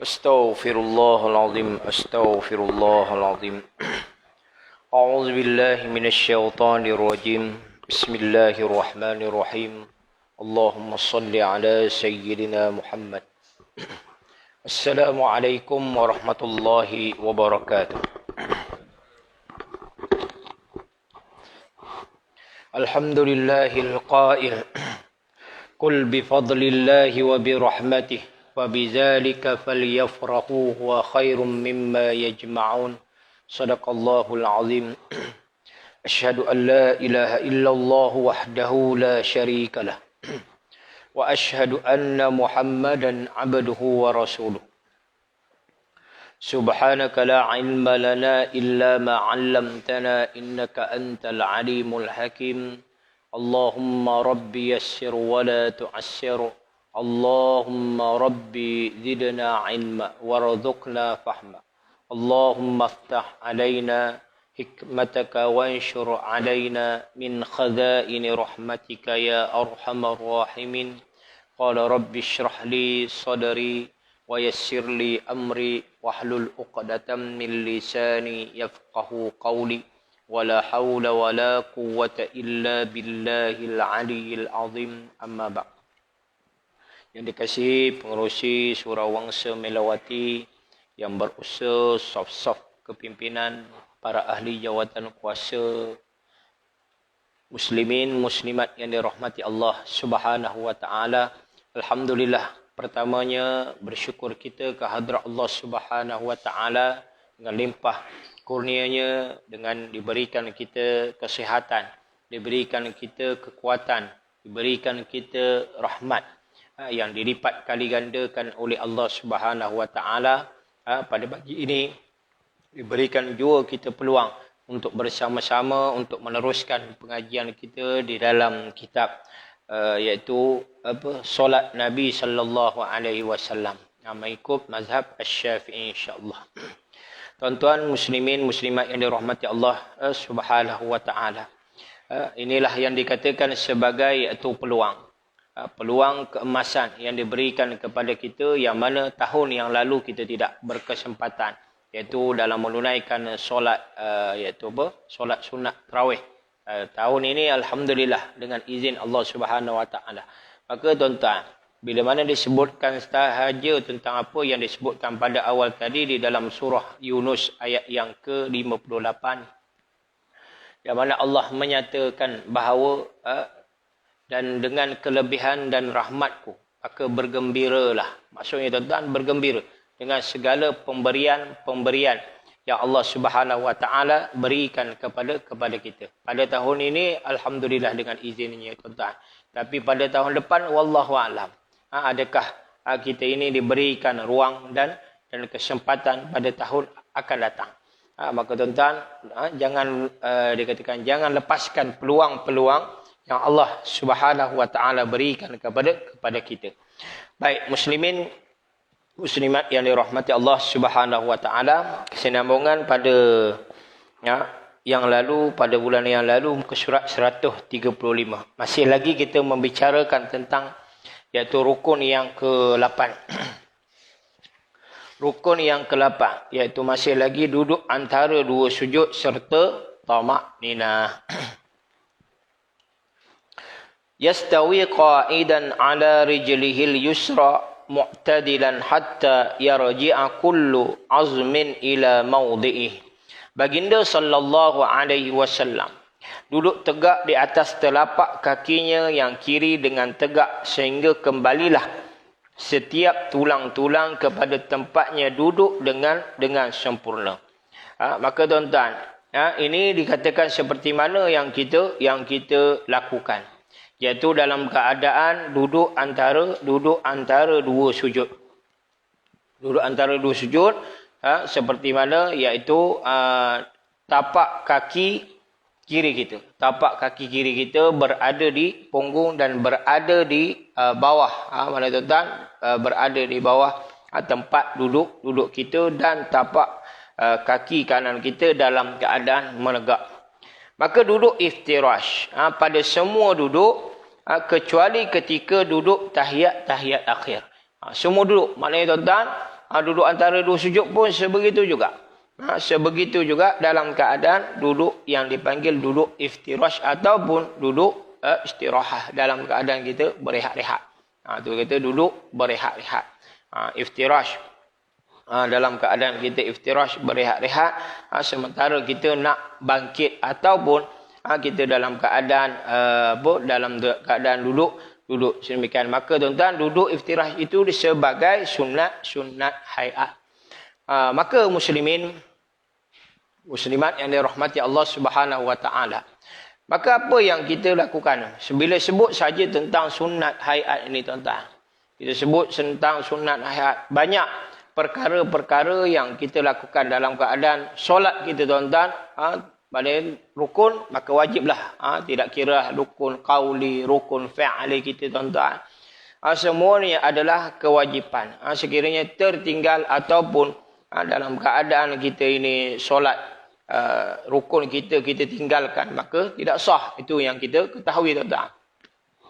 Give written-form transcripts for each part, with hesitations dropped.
Astaghfirullahaladzim. Astaghfirullahaladzim. A'udzu billahi minasyaitonir rajim. Bismillahirrahmanirrahim. Allahumma shalli ala sayyidina Muhammad. Assalamualaikum warahmatullahi wabarakatuh. Alhamdulillahil qail. Qul bi fadlillahi wa bi rahmatihi وَبِذَلِكَ فَلْيَفْرَحُوا هُوَ خَيْرٌ مِّمَّا يَجْمَعُونَ صدق الله العظيم. أشهد أن لا إله إلا الله وحده لا شريك له وأشهد أن محمدا عبده ورسوله سبحانك لا علم لنا إلا ما علمتنا إنك أنت العليم الحكيم اللهم ربي يسر ولا تعسر Allahumma rabbi zidna ilma warzuqna fahma. Allahumma aftah alaina hikmataka wanshur alaina min khazaini rahmatika ya arhamar rahimin. Qala rabbi shrah li sadri wa yassir li amri wahlul 'uqdatam min lisani yafqahu qawli. Wala hawla wala quwwata illa billahil aliyyil azim. Amma ba'd. Yang dikasihi pengerusi Surau Wangsa Melawati yang berusaha saf-saf kepimpinan, para ahli jawatan kuasa, muslimin, muslimat yang dirahmati Allah Subhanahu wa taala. Alhamdulillah, pertamanya bersyukur kita ke hadrat Allah Subhanahu wa taala dengan limpah kurnianya, dengan diberikan kita kesihatan, diberikan kita kekuatan, diberikan kita rahmat yang dilipat kali gandakan oleh Allah Subhanahu wa taala. Pada pagi ini diberikan juga kita peluang untuk bersama-sama untuk meneruskan pengajian kita di dalam kitab iaitu solat Nabi sallallahu alaihi wasallam mengikut mazhab Asy-Syafi'i insya-Allah. Tuan-tuan muslimin muslimat yang dirahmati Allah Subhanahu wa taala. Inilah yang dikatakan sebagai itu peluang keemasan yang diberikan kepada kita yang mana tahun yang lalu kita tidak berkesempatan, iaitu dalam menunaikan solat solat sunat tarawih. Tahun ini alhamdulillah dengan izin Allah Subhanahu wa taala. Maka tuan-tuan, bila mana disebutkan sahaja tentang apa yang disebutkan pada awal tadi di dalam surah Yunus ayat yang ke-58, yang mana Allah menyatakan bahawa dan dengan kelebihan dan rahmatku, maka bergembiralah. Maksudnya tuan-tuan, bergembira dengan segala pemberian yang Allah Subhanahu wa taala berikan kepada kita. Pada tahun ini alhamdulillah dengan izinnya tuan-tuan. Tapi pada tahun depan wallahu alam. Adakah kita ini diberikan ruang dan kesempatan pada tahun akan datang. Maka tuan-tuan, jangan dikatakan jangan lepaskan peluang-peluang yang Allah Subhanahu wa taala berikan kepada kita. Baik muslimin muslimat yang dirahmati Allah Subhanahu wa taala, kesinambungan pada yang lalu, pada bulan yang lalu muka surat 135. Masih lagi kita membicarakan tentang iaitu rukun yang ke-8. Rukun yang ke-8 iaitu masih lagi duduk antara dua sujud serta tamak-ninah. Yastawi qa'idan ala rijlihil yusra mu'tadilan hatta yarji'a kullu azmin ila mawdi'ih. Baginda sallallahu alaihi wasallam duduk tegak di atas telapak kakinya yang kiri dengan tegak sehingga kembalilah setiap tulang-tulang kepada tempatnya duduk dengan sempurna. Maka tuan-tuan, ini dikatakan seperti mana yang kita lakukan. Iaitu dalam keadaan duduk antara dua sujud. Duduk antara dua sujud seperti mana, iaitu tapak kaki kiri kita. Tapak kaki kiri kita berada di punggung dan berada di bawah. Mana tuan-tuan? Berada di bawah tempat duduk kita, dan tapak kaki kanan kita dalam keadaan menegak. Maka duduk iftirash pada semua duduk kecuali ketika duduk tahiyat akhir. Semua duduk. Maknanya tuan-tuan, duduk antara dua sujud pun sebegitu juga. Sebegitu juga dalam keadaan duduk yang dipanggil duduk iftirash ataupun duduk istirahah, dalam keadaan kita berehat-rehat. Itu kita duduk berehat-rehat. Iftirash. Dalam keadaan kita iftirash, berehat-rehat, sementara kita nak bangkit ataupun kita dalam keadaan dalam keadaan duduk sedemikian. Maka tuan-tuan, duduk iftirash itu sebagai sunat hayat. Maka muslimat yang dirahmati Allah Subhanahu wa taala. Maka apa yang kita lakukan? Bila sebut saja tentang sunat hayat ini tuan-tuan. Kita sebut tentang sunat hayat, banyak perkara-perkara yang kita lakukan dalam keadaan solat kita tuan-tuan. Pada rukun, maka wajiblah. Tidak kira rukun qauli, rukun fi'li kita tuan-tuan. Semuanya adalah kewajipan. Sekiranya tertinggal ataupun dalam keadaan kita ini solat, rukun kita tinggalkan, maka tidak sah. Itu yang kita ketahui tuan-tuan.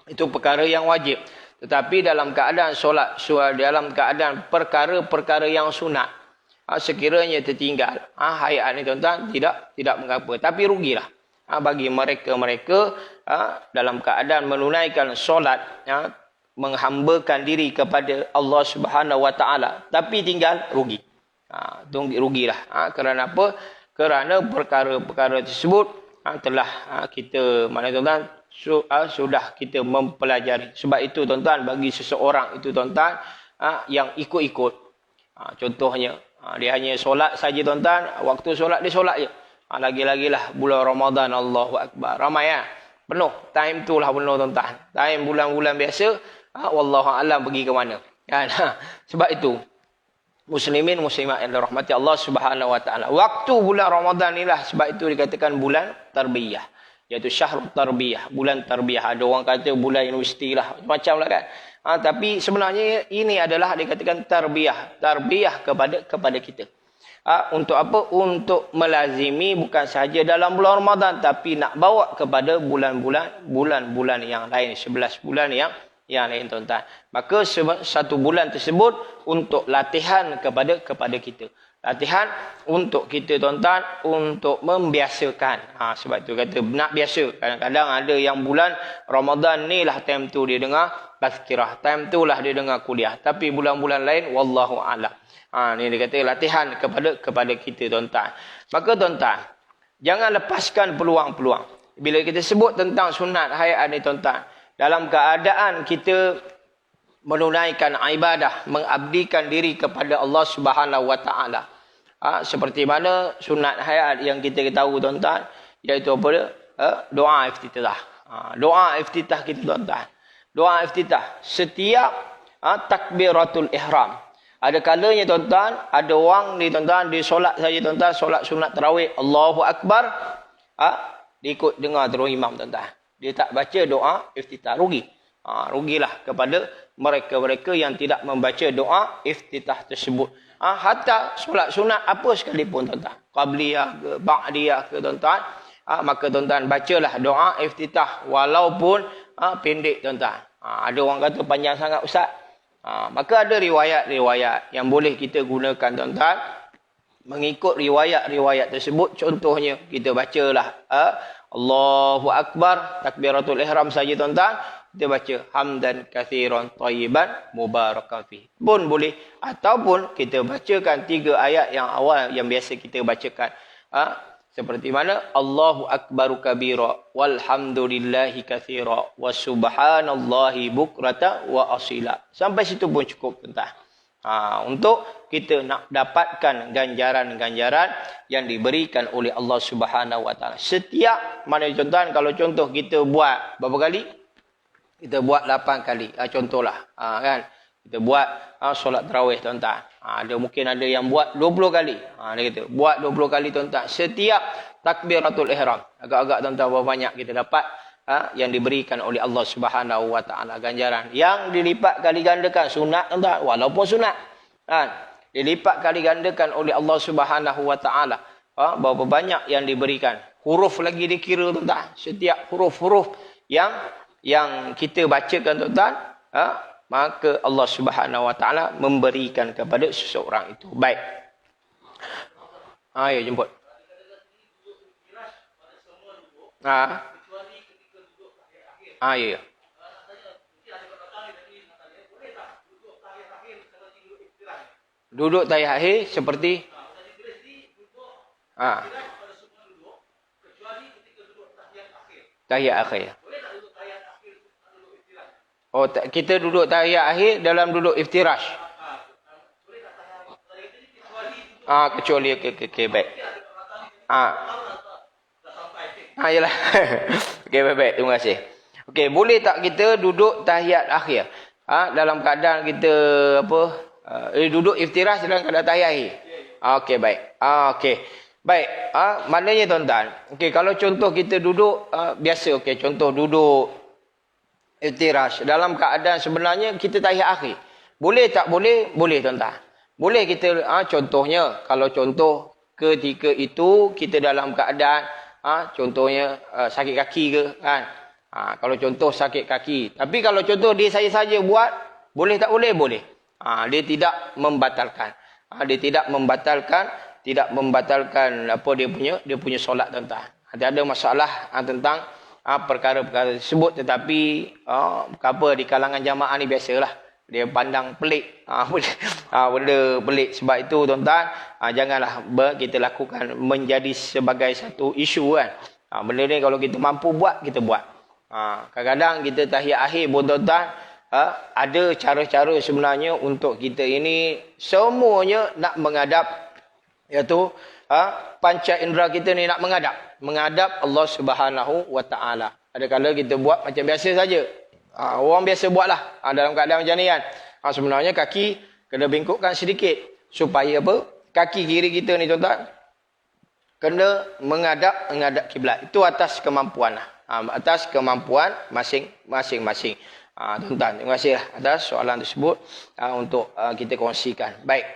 Itu perkara yang wajib. Tetapi dalam keadaan solat, dalam keadaan perkara-perkara yang sunat, sekiranya tertinggal, hayat ni tuan-tuan, tidak mengapa. Tapi rugilah bagi mereka-mereka dalam keadaan menunaikan solat, menghambakan diri kepada Allah Subhanahu wa taala, tapi tinggal, rugi. Rugilah. Kerana apa? Kerana perkara-perkara tersebut telah kita, mana tuan-tuan, sudah kita mempelajari. Sebab itu tuan-tuan, bagi seseorang itu tuan-tuan yang ikut-ikut, contohnya dia hanya solat saja tuan-tuan, waktu solat dia solat je. Lagi-lagilah bulan Ramadan, Allahu Akbar, ramai penuh, time tu lah penuh tuan-tuan. Time bulan-bulan biasa, wallahu a'lam pergi ke mana kan. Sebab itu muslimin muslimat yang dirahmati Allah Subhanahu wa taala, waktu bulan Ramadan inilah, sebab itu dikatakan bulan tarbiyah, iaitu syahrul tarbiyah, bulan tarbiyah. Ada orang kata bulan universiti lah, macam lah kan. Tapi sebenarnya ini adalah dikatakan tarbiyah kepada kita. Untuk apa? Untuk melazimi bukan sahaja dalam bulan Ramadan, tapi nak bawa kepada bulan-bulan yang lain, 11 bulan yang lain tuan-tuan. Maka satu bulan tersebut untuk latihan kepada kita. Latihan untuk kita tuan-tuan, untuk membiasakan. Sebab itu kata nak biasa. Kadang-kadang ada yang bulan Ramadan ni lah time tu dia dengar tazkirah, time tu lah dia dengar kuliah. Tapi bulan-bulan lain wallahu a'lam. Ni dia kata latihan kepada kita tuan-tuan. Maka tuan-tuan, jangan lepaskan peluang-peluang. Bila kita sebut tentang sunat hayat ni tuan-tuan, dalam keadaan kita menunaikan ibadah, mengabdikan diri kepada Allah Subhanahu wa taala. Seperti mana sunat hayat yang kita tahu tuan-tuan, iaitu apa? Doa iftitah. Doa iftitah kita tuan-tuan. Doa iftitah setiap takbiratul ihram. Ada kalanya tuan-tuan, ada orang ni tuan-tuan, dia solat saja tuan-tuan, solat sunat tarawih, Allahu Akbar, dia ikut dengar terus imam tuan-tuan. Dia tak baca doa iftitah, rugi. Rugilah kepada mereka-mereka yang tidak membaca doa iftitah tersebut. Hatta solat sunat apa sekalipun tuan-tuan, qabliyah ke ba'diyah ke tuan-tuan, maka tuan-tuan bacalah doa iftitah walaupun pendek tuan-tuan. Ada orang kata panjang sangat ustaz. Maka ada riwayat-riwayat yang boleh kita gunakan tuan-tuan. Mengikut riwayat-riwayat tersebut, contohnya kita bacalah Allahu Akbar, takbiratul ihram saja tuan-tuan, kita baca hamdan katsiran thayyiban mubarakan fi pun boleh, ataupun kita bacakan 3 ayat yang awal yang biasa kita bacakan, seperti mana Allahu akbaru kabira walhamdulillahi katsira wa subhanallahi bukrata wa asila. Sampai situ pun cukup tuan-tuan. Untuk kita nak dapatkan ganjaran-ganjaran yang diberikan oleh Allah Subhanahu wa taala. Setiap mana tuan-tuan, kalau contoh kita buat berapa kali? Kita buat 8 kali. Contohlah, kan? Kita buat solat tarawih tuan-tuan. Mungkin ada yang buat 20 kali. Dia kata, buat 20 kali tuan-tuan. Setiap takbiratul ihram. Agak-agak tuan-tuan berapa banyak kita dapat yang diberikan oleh Allah Subhanahu Wa Taala ganjaran. Yang dilipat kali gandakan sunat tuan-tuan. Walaupun sunat. Dilipat kali gandakan oleh Allah Subhanahu Wa Taala. Berapa banyak yang diberikan. Huruf lagi dikira tuan-tuan. Setiap huruf-huruf yang kita bacakan tuan-tuan, maka Allah Subhanahu Wa Taala memberikan kepada seseorang itu. Baik. Ya jemput. Ya. Duduk tahiyat akhir seperti tahiyat akhir. Kita duduk tahiyat akhir dalam duduk iftirash. Kecuali okey baik. Yalah. Okey baik, terima kasih. Okey, boleh tak kita duduk tahiyat akhir? Dalam keadaan kita duduk iftirash dalam keadaan tahiyat akhir. Okey baik. Okey. Baik, maknanya tuan-tuan. Okey, kalau contoh kita duduk biasa, okey, contoh duduk iftirash dalam keadaan sebenarnya kita tahiyat akhir. Boleh tak boleh? Boleh tuan-tuan. Boleh kita contohnya kalau contoh ketika itu kita dalam keadaan contohnya sakit kaki ke kan. Kalau contoh sakit kaki. Tapi kalau contoh dia saya saja buat, boleh tak boleh? Boleh. Dia tidak membatalkan. Tidak membatalkan apa dia punya solat tuan-tuan. Ada masalah tentang perkara-perkara tersebut, tetapi di kalangan jamaah ni biasalah dia pandang pelik benda pelik. Sebab itu tuan-tuan, janganlah kita lakukan menjadi sebagai satu isu kan. Benda ni kalau kita mampu buat, kita buat. Kadang-kadang kita tahiyat akhir pun tuan-tuan, ada cara-cara sebenarnya untuk kita ini semuanya nak menghadap, iaitu panca indera kita ni nak menghadap Allah Subhanahu Wa Taala. Ada-kala kita buat macam biasa saja. Orang biasa buatlah dalam keadaan macam ni kan. Sebenarnya kaki kena bengkokkan sedikit supaya apa? Kaki kiri kita ni tuan-tuan kena menghadap kiblat. Itu atas kemampuan lah. Atas kemampuan masing-masing. Tuan-tuan, terima kasih atas soalan tersebut untuk kita kongsikan. Baik.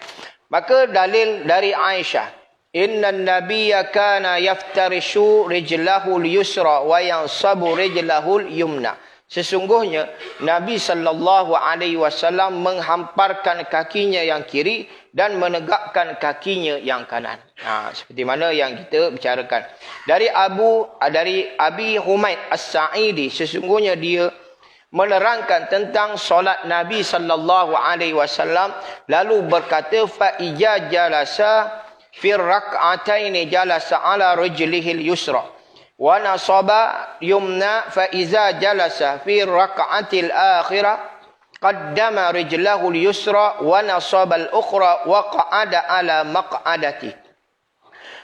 Maka dalil dari Aisyah, inna nabiyya kana yaftarishu rijlahul yusra wa yansabu rijlahul yumna. Sesungguhnya Nabi sallallahu alaihi wasallam menghamparkan kakinya yang kiri dan menegakkan kakinya yang kanan. Seperti mana yang kita bicarakan. Dari Abi Humaid As-Sa'idi, sesungguhnya dia menerangkan tentang solat Nabi sallallahu alaihi wasallam, lalu berkata, fa ija jalasa fi rak'ataini jalasa ala rijlihil yusra wa nasaba yumna, fa iza jalasa fi rak'atil akhirah qaddama rijlahu al-yusra wa nasaba al-ukhra wa qa'ada ala maq'adati.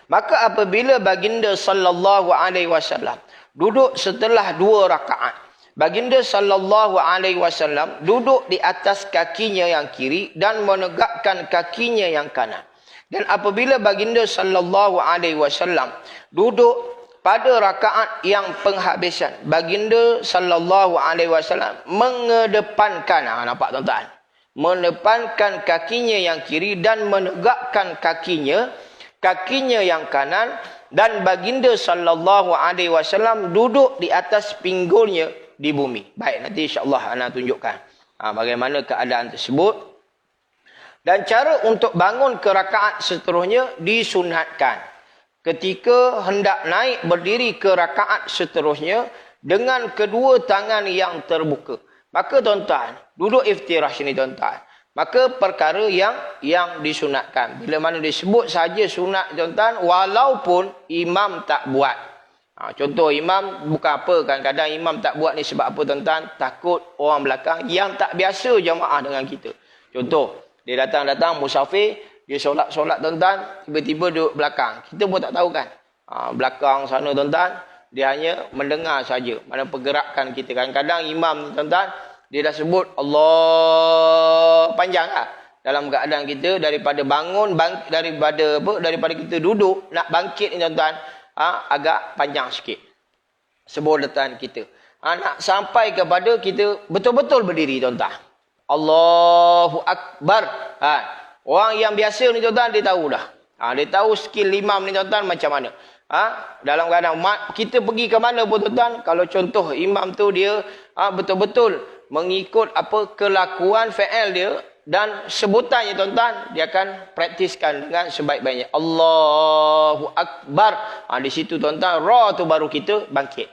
Maka apabila baginda sallallahu alaihi wasallam duduk setelah 2 rakaat, baginda sallallahu alaihi wasallam duduk di atas kakinya yang kiri dan menegakkan kakinya yang kanan. Dan apabila baginda sallallahu alaihi wasallam duduk pada rakaat yang penghabisan, baginda sallallahu alaihi wasallam mengedepankan, nampak tuan-tuan, mendepankan kakinya yang kiri dan menegakkan kakinya yang kanan, dan baginda sallallahu alaihi wasallam duduk di atas pinggulnya di bumi. Baik, nanti insya-Allah ana tunjukkan bagaimana keadaan tersebut. Dan cara untuk bangun ke rakaat seterusnya disunatkan ketika hendak naik berdiri ke rakaat seterusnya dengan kedua tangan yang terbuka. Maka tuan-tuan, duduk iftirash ni tuan-tuan, maka perkara yang disunatkan. Bila mana disebut saja sunat tuan-tuan, walaupun imam tak buat. Contoh imam bukan apa, kadang-kadang imam tak buat ni sebab apa tuan-tuan? Takut orang belakang yang tak biasa jamaah dengan kita. Contoh, dia datang musafir, dia solat tuan-tuan, tiba-tiba duduk belakang. Kita pun tak tahu kan. Belakang sana tuan-tuan, dia hanya mendengar saja mana pergerakan kita. Kadang-kadang imam tuan-tuan dia dah sebut Allah panjang lah. Dalam keadaan kita daripada bangun, daripada kita duduk, nak bangkit ni tuan-tuan, agak panjang sikit. Sebulatan kita. Nak sampai kepada kita betul-betul berdiri tuan-tuan. Allahu Akbar. Orang yang biasa ni tuan-tuan, dia tahu dah. Dia tahu skill imam ni tuan-tuan macam mana. Dalam keadaan kita pergi ke mana pun tuan-tuan, kalau contoh imam tu dia betul-betul mengikut apa kelakuan fi'il dia dan sebutannya tuan-tuan, dia akan praktiskan dengan sebaik-baiknya. Allahu Akbar. Di situ tuan-tuan, ra tu baru kita bangkit.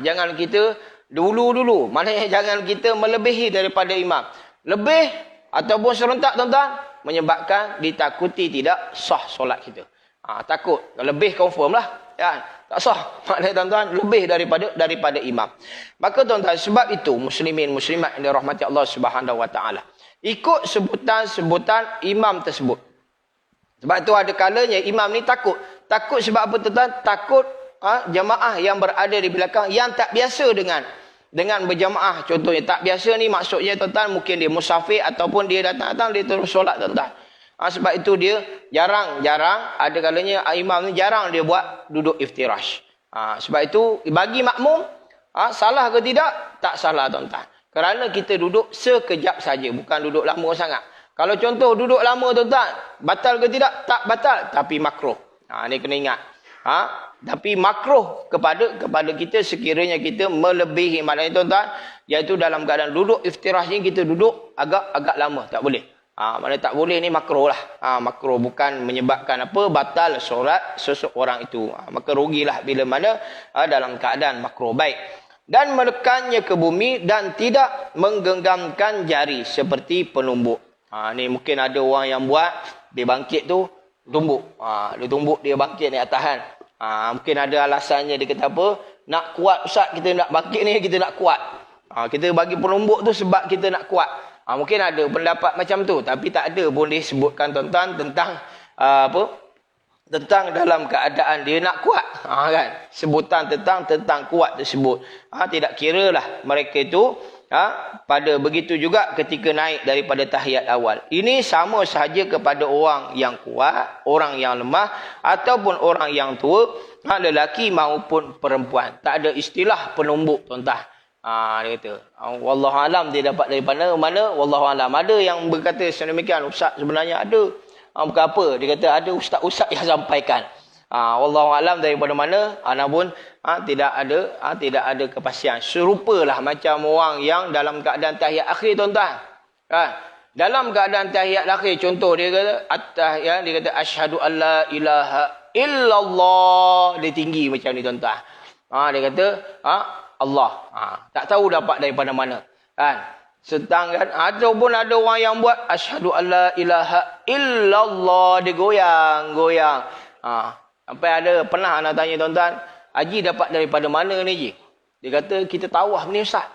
Jangan kita dulu-dulu, maknanya jangan kita melebihi daripada imam. Lebih ataupun serentak tuan-tuan, menyebabkan ditakuti tidak sah solat kita. Takut. Lebih confirm lah. Tak sah. Maknanya tuan-tuan, lebih daripada imam. Maka tuan-tuan, sebab itu muslimin, muslimat yang dirahmati Allah Subhanahu Wa Taala, ikut sebutan-sebutan imam tersebut. Sebab itu ada kalanya imam ni takut. Takut sebab apa tuan-tuan? Takut jamaah yang berada di belakang yang tak biasa dengan berjamaah. Contohnya tak biasa ni maksudnya tuan-tuan, mungkin dia musafir ataupun dia datang-datang dia terus solat tuan-tuan. Sebab itu dia jarang-jarang, ada kalanya imam ni jarang dia buat duduk iftirash. Sebab itu bagi makmum, salah ke tidak? Tak salah tuan-tuan. Kerana kita duduk sekejap saja, bukan duduk lama sangat. Kalau contoh duduk lama tuan-tuan, batal ke tidak? Tak batal, tapi makruh. Ni kena ingat. Tapi makruh kepada kita sekiranya kita melebihi, maknanya tuan-tuan, iaitu dalam keadaan duduk iftirash ni kita duduk agak lama, tak boleh. Maknanya tak boleh ni makruh lah. Makruh bukan menyebabkan apa? Batal solat seseorang itu. Maka rugilah bila mana dalam keadaan makruh. Baik. Dan menekannya ke bumi dan tidak menggenggamkan jari seperti penumbuk. Ni mungkin ada orang yang buat, dia bangkit tu tumbuk. Dia tumbuk, dia bangkit ni atas kan. Mungkin ada alasannya, dia kata apa? Nak kuat Ustaz, kita nak bangkit ni, kita nak kuat. Kita bagi penumbuk tu sebab kita nak kuat. Mungkin ada pendapat macam tu, tapi tak ada pun disebutkan tuan-tuan tentang tentang dalam keadaan dia nak kuat. Kan? Sebutan tentang kuat tersebut. Tidak kiralah mereka itu pada begitu juga ketika naik daripada tahiyat awal. Ini sama sahaja kepada orang yang kuat, orang yang lemah ataupun orang yang tua, lelaki maupun perempuan. Tak ada istilah penumbuk tuan-tuan. Dia kata, wallahu alam, dia dapat daripada mana? Wallahu alam. Ada yang berkata sedemikian, Ustaz sebenarnya ada. Bukan apa, dia kata ada ustaz-ustaz yang sampaikan. Wallahu alam daripada mana? Namun tidak ada kepastian. Serupalah macam orang yang dalam keadaan tahiyat akhir tuan-tuan. Dalam keadaan tahiyat akhir, contoh dia kata dia kata asyhadu alla ilaha illallah, dia tinggi macam ni tuan-tuan. Dia kata Allah. Tak tahu dapat daripada mana. Kan? Sedangkan ataupun ada orang yang buat asyhadu alla ilaha illallah, dia goyang. Sampai ada pernah anak tanya tuan-tuan, Haji dapat daripada mana ni Haji? Dia kata kita tawaf ni Ustaz.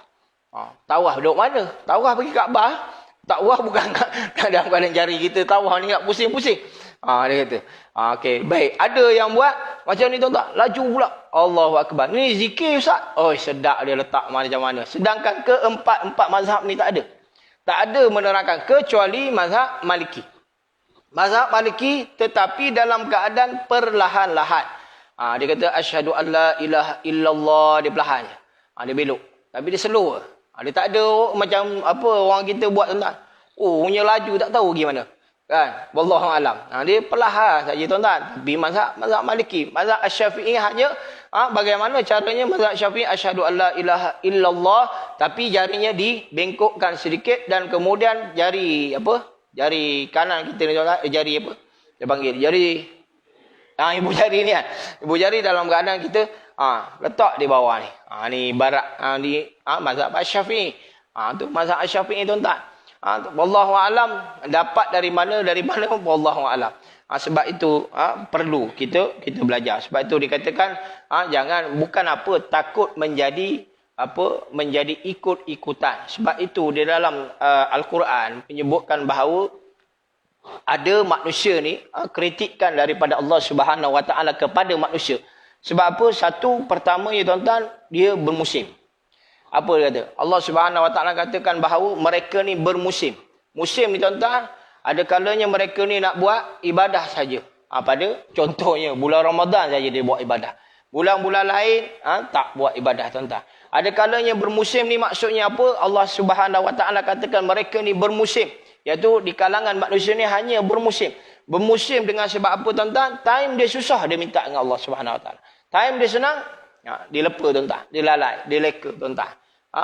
Tawaf duduk mana? Tawaf pergi Kaabah. Tawaf bukan dalam keadaan jari kita tawaf ni nak pusing-pusing. Dia kata. Okey, baik. Ada yang buat macam ni tuan-tuan, laju pula. Allahu Akbar. Ni zikir Ustaz. Sedap dia letak macam mana. Sedangkan keempat mazhab ni tak ada. Tak ada menerangkan kecuali mazhab Maliki. Mazhab Maliki tetapi dalam keadaan perlahan-lahan. Dia kata asyhadu alla ilaha illallah, dia perlahan. Dia belok. Tapi dia slow. Dia tak ada macam apa orang kita buat tuan-tuan. Punya laju tak tahu gimana. Kan? Wallahu alam. Dia perlahan saja tuan-tuan. Tapi mazhab Maliki, mazhab Asy-Syafi'i hanya bagaimana caranya mazhab Syafi'i asyhadu alla ilaha illallah, tapi jarinya dibengkokkan sedikit dan kemudian jari kanan kita ni tuan-tuan, jari apa? Dia panggil jari ibu jari ni kan. Ibu jari dalam keadaan kita letak di bawah ni. Ni ibarat di mazhab Asy-Syafi'i. Tu mazhab Asy-Syafi'i tuan-tuan. Wallahu alam, dapat dari mana wallahu alam. Sebab itu perlu kita belajar. Sebab itu dikatakan bukan takut menjadi ikut-ikutan. Sebab itu di dalam Al-Quran menyebutkan bahawa ada manusia ni kritikan daripada Allah Subhanahu Wa Taala kepada manusia. Sebab apa? Satu, pertamanya tuan-tuan, dia bermusim. Apa dia kata? Allah Subhanahu Wa Taala katakan bahawa mereka ni bermusim. Musim ni tuan-tuan, ada kalanya mereka ni nak buat ibadah saja. Pada contohnya bulan Ramadan saja dia buat ibadah. Bulan-bulan lain tak buat ibadah tuan-tuan. Ada kalanya bermusim ni maksudnya apa? Allah Subhanahu Wa Taala katakan mereka ni bermusim. Iaitu di kalangan manusia ni hanya bermusim. Bermusim dengan sebab apa tuan-tuan? Time dia susah dia minta dengan Allah Subhanahu Wa Taala. Time dia senang, dia lepa tuan-tuan. Dia lalai, dia leka tuan-tuan.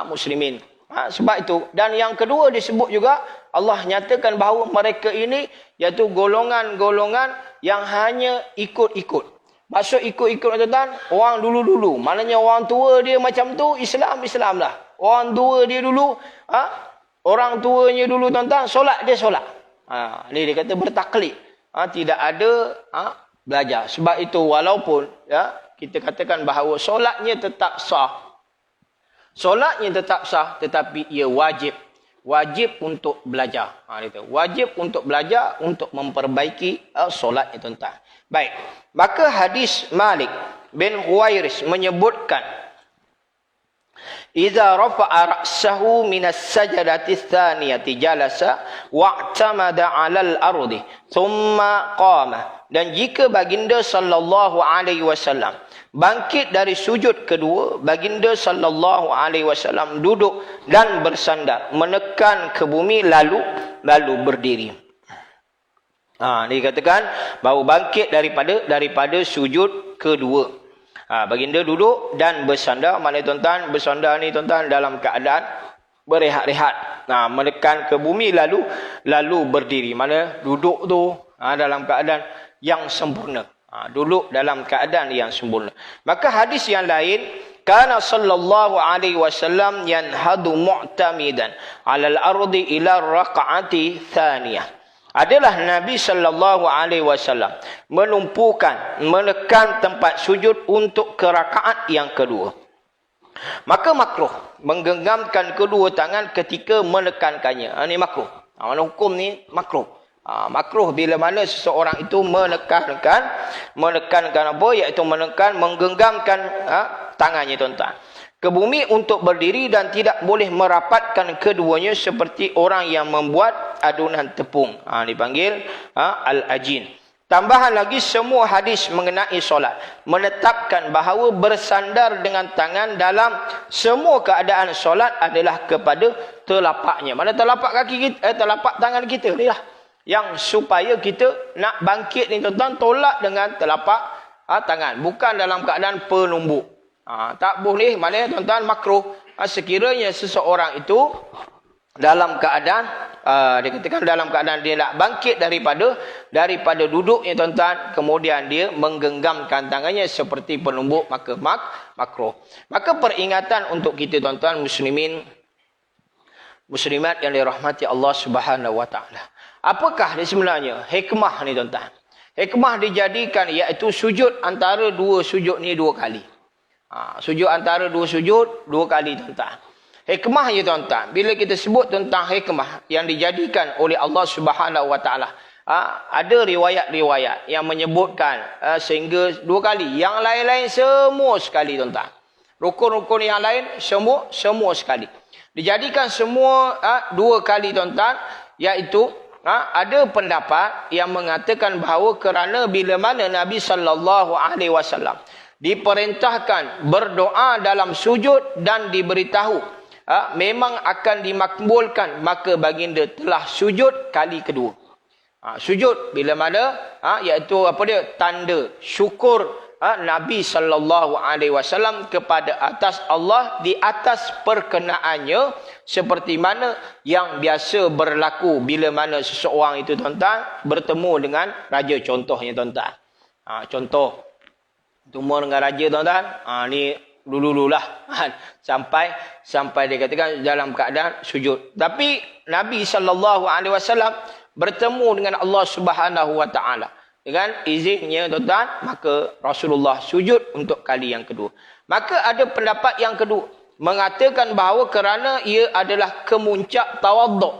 Muslimin. Sebab itu. Dan yang kedua disebut juga, Allah nyatakan bahawa mereka ini iaitu golongan-golongan yang hanya ikut-ikut. Maksud ikut-ikut tuan-tuan, orang dulu-dulu. Maknanya orang tua dia macam tu, Islam lah. Orang tua dia dulu, orang tuanya dulu tuan-tuan, solat dia solat. Ni dia kata bertaklid. Tidak ada belajar. Sebab itu walaupun kita katakan bahawa solatnya tetap sah. Solatnya tetap sah, tetapi ia wajib. Wajib untuk belajar. Wajib untuk belajar, untuk memperbaiki solatnya tuan-tuan. Baik. Maka hadis Malik bin Huwairis menyebutkan, Iza rafa'a ra'sahu minas sajadati tsaniyati jalasa wa'tamada 'alal ardi thumma qama. Dan jika baginda sallallahu alaihi wasallam bangkit dari sujud kedua, baginda sallallahu alaihi wasallam duduk dan bersandar menekan ke bumi lalu berdiri. Dikatakan bahawa bangkit daripada sujud kedua. Baginda duduk dan bersandar. Mana tuan-tuan, bersandar ni tuan-tuan dalam keadaan berehat-rehat. Menekan ke bumi lalu berdiri. Mana duduk tu dalam keadaan yang sempurna. Duduk dalam keadaan yang sempurna. Maka hadis yang lain, kana sallallahu alaihi wasallam yanhadu mu'tamidan 'alal ardi ila raq'ati thaniyah. Adalah Nabi sallallahu alaihi wasallam menekan tempat sujud untuk ke rakaat yang kedua. Maka makruh menggenggamkan kedua tangan ketika menekankannya. Ini makruh. Mana hukum ni makruh. Makruh bila mana seseorang itu menekankan apa, iaitu menggenggamkan tangannya tuan-tuan ke bumi untuk berdiri, dan tidak boleh merapatkan keduanya seperti orang yang membuat adunan tepung. Dipanggil al-ajin. Tambahan lagi, semua hadis mengenai solat menetapkan bahawa bersandar dengan tangan dalam semua keadaan solat adalah kepada telapaknya. Mana telapak kaki kita, telapak tangan kita ni lah. Yang supaya kita nak bangkit ni tuan-tuan, tolak dengan telapak tangan. Bukan dalam keadaan penumbuk. Tak boleh, maknanya tuan-tuan makruh. Sekiranya seseorang itu dalam keadaan, dikatakan dalam keadaan dia nak bangkit daripada duduknya tuan-tuan, kemudian dia menggenggamkan tangannya seperti penumbuk, maka makruh. Maka peringatan untuk kita tuan-tuan muslimat yang dirahmati Allah Subhanahu Wa Taala. Apakah sebenarnya hikmah ni tuan-tuan? Hikmah dijadikan iaitu sujud antara dua sujud ni dua kali. Sujud antara dua sujud dua kali tuan-tuan. Hikmahnya tuan-tuan, bila kita sebut tentang hikmah yang dijadikan oleh Allah Subhanahu Wa Taala, ada riwayat-riwayat yang menyebutkan sehingga dua kali. Yang lain-lain semua sekali tuan-tuan. Rukun-rukun yang lain semua sekali. Dijadikan semua dua kali tuan-tuan, iaitu ada pendapat yang mengatakan bahawa kerana bila mana Nabi sallallahu alaihi wasallam diperintahkan berdoa dalam sujud dan diberitahu memang akan dimakbulkan, maka baginda telah sujud kali kedua. Sujud bila mana iaitu apa dia, tanda syukur Nabi sallallahu alaihi wasallam kepada atas Allah di atas perkenaannya, seperti mana yang biasa berlaku bila mana seseorang itu tuan-tuan bertemu dengan raja. Contohnya tuan-tuan, contoh bertemu dengan raja tuan-tuan, ni dulu-dululah sampai dia katakan dalam keadaan sujud. Tapi Nabi sallallahu alaihi wasallam bertemu dengan Allah Subhanahu Wa Taala dengan izinnya tuan-tuan, maka Rasulullah sujud untuk kali yang kedua. Maka ada pendapat yang kedua mengatakan bahawa kerana ia adalah kemuncak tawaduk.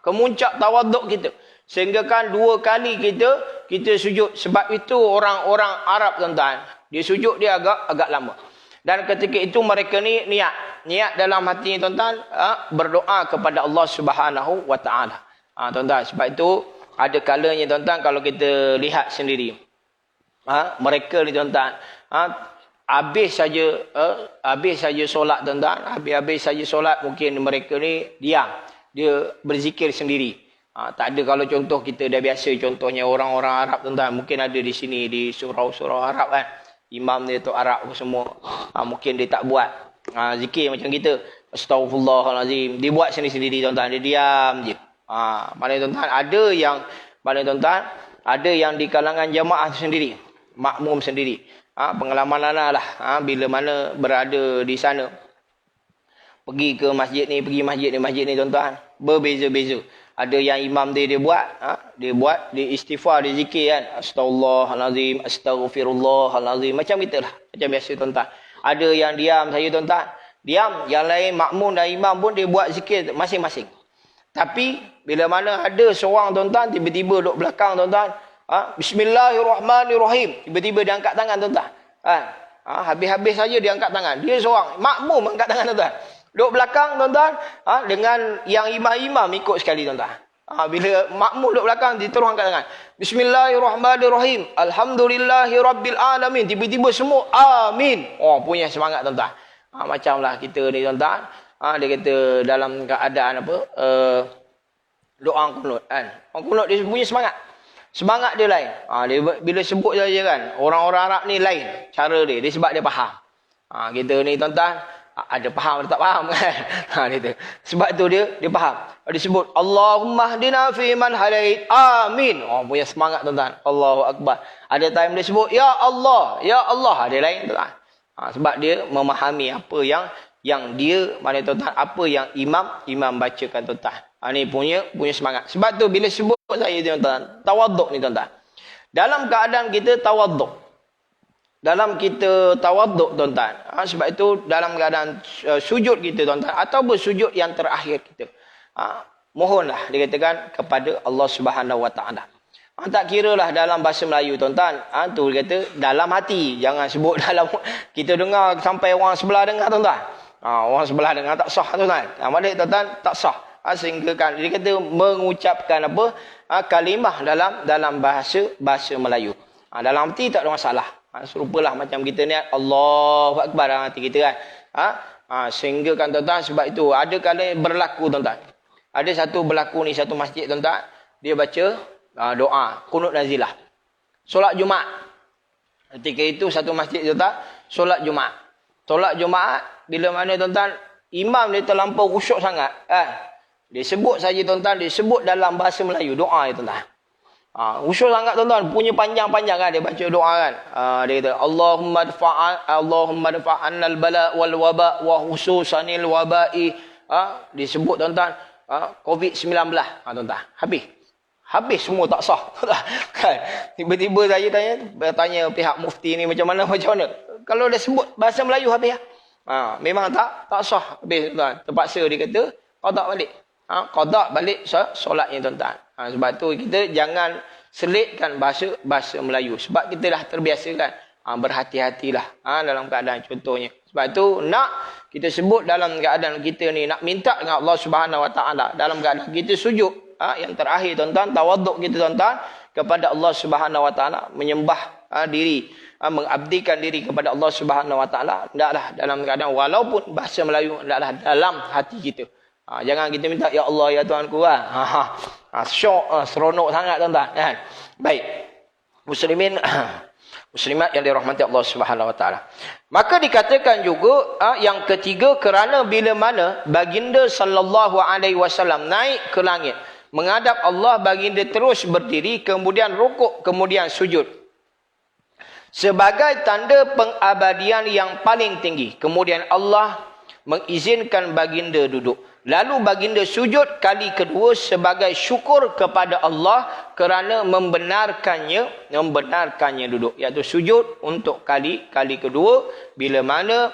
Kemuncak tawaduk kita, sehingga kan dua kali kita sujud. Sebab itu orang-orang Arab tuan-tuan, dia sujud dia agak lama. Dan ketika itu mereka ni niat dalam hati ni tuan-tuan, berdoa kepada Allah Subhanahu wa taala. Tuan-tuan, sebab itu ada kalanya tuan-tuan kalau kita lihat sendiri. Mereka ni tuan-tuan, habis saja solat tuan-tuan, habis saja solat, mungkin mereka ni diam, dia berzikir sendiri. Tak ada kalau contoh kita dah biasa, contohnya orang-orang Arab tuan-tuan, mungkin ada di sini di surau-surau Arab kan, imam dia tu Arab semua, mungkin dia tak buat zikir macam kita, Astaghfirullahalazim, dia buat sendiri-sendiri tuan-tuan, dia diam je. Mana tuan-tuan, ada yang di kalangan jamaah sendiri, makmum sendiri. Pengalaman Ana lah, bila mana berada di sana, pergi ke masjid ni, masjid ni tuan-tuan, berbeza-beza. Ada yang imam dia buat, dia istighfar, dia zikir kan, Astaghfirullahalazim, Astaghfirullahalazim, macam itulah, macam biasa tuan-tuan. Ada yang diam saja tuan-tuan, diam, yang lain makmum dan imam pun dia buat zikir masing-masing. Tapi bila mana ada seorang tuan-tuan tiba-tiba duduk belakang tuan-tuan, Bismillahirrahmanirrahim, tiba-tiba dia angkat tangan tuan-tuan. Habis-habis saja dia angkat tangan. Dia seorang makmum angkat tangan tuan-tuan. Duduk belakang tuan-tuan, dengan yang imam-imam ikut sekali tuan-tuan. Bila makmum duduk belakang, dia terus angkat tangan. Bismillahirrahmanirrahim, Alhamdulillahirabbil alamin. Tiba-tiba semua amin. Punya semangat tuan-tuan. Macamlah kita ni tuan-tuan. Dia kata dalam keadaan apa? Doa kunut kan. Orang kunut dia punya semangat. Semangat dia lain. Dia bila sebut saja kan, orang-orang Arab ni lain cara dia. Dia sebab dia faham. Kita ni tuan-tuan ada faham atau tak faham kan. Dia sebab tu dia faham. Dia sebut Allahumma hdina fi man hadait. Amin. Punya semangat tuan-tuan. Allahu akbar. Ada time dia sebut ya Allah, ya Allah. Ada lain tuan-tuan. Sebab dia memahami apa yang dia, mana tuan-tuan, apa yang imam bacakan tuan-tuan. Ni punya semangat. Sebab tu bila sebut saya tuan-tuan, tawaduk ni tuan-tuan. Dalam keadaan kita tawaduk, dalam kita tawaduk tuan-tuan, sebab itu dalam keadaan sujud kita tuan-tuan, atau bersujud yang terakhir kita, mohonlah dikatakan kepada Allah Subhanahu wa taala. Tak kiralah dalam bahasa Melayu tuan-tuan, tu dia kata dalam hati, jangan sebut dalam, kita dengar sampai orang sebelah dengar tuan-tuan. Orang sebelah dengar tak sah tuan-tuan. Balik tuan-tuan tak sah. Sehingga kan dia kata mengucapkan apa? Kalimah dalam bahasa Melayu. Dalam hati tak ada masalah. Serupalah macam kita ni Allahu akbar dalam hati kita kan. Sehingga kan tuan-tuan, sebab itu ada kali berlaku tuan-tuan. Ada satu berlaku ni, satu masjid tuan-tuan, dia baca doa kunut nazilah solat Jumaat. Ketika itu satu masjid tuan-tuan solat Jumaat. Solat Jumaat bila mana tuan-tuan imam dia terlampau khusyuk sangat kan. Dia sebut saja tuan-tuan, dia sebut dalam bahasa Melayu doa ya tuan-tuan. Khusyuk sangat tuan-tuan, punya panjang-panjang kan dia baca doa kan. Dia kata Allahumma dfa'annal bala wal waba wa khususanil wabai. Disebut tuan-tuan COVID-19 tuan-tuan. Habis semua tak sah. Kan? Tiba-tiba saya tanya pihak mufti ni macam mana. Kalau dia sebut bahasa Melayu habis memang tak sah. Habis tuan, terpaksa dia kata qada balik. Qada balik solatnya tuan-tuan. Sebab tu kita jangan selitkan bahasa Melayu. Sebab kita dah terbiasa kan. Berhati-hatilah dalam keadaan contohnya. Sebab tu nak kita sebut dalam keadaan kita ni nak minta dengan Allah Subhanahu Wa Taala dalam keadaan kita sujud. Yang terakhir tuan-tuan, tawaduk kita tuan-tuan kepada Allah Subhanahu Wa Taala, menyembah diri, mengabdikan diri kepada Allah Subhanahu Wa Taala, hendaklah dalam keadaan walaupun bahasa Melayu, hendaklah dalam hati kita. Jangan kita minta ya Allah ya Tuhanku syok, seronok sangat tuan-tuan kan. Baik. Muslimin muslimat yang dirahmati Allah Subhanahu Wa Taala. Maka dikatakan juga yang ketiga, kerana bila mana baginda sallallahu alaihi wasallam naik ke langit menghadap Allah, baginda terus berdiri, kemudian rukuk, kemudian sujud sebagai tanda pengabadian yang paling tinggi. Kemudian Allah mengizinkan baginda duduk. Lalu baginda sujud kali kedua sebagai syukur kepada Allah kerana membenarkannya duduk. Iaitu sujud untuk kali kedua bila mana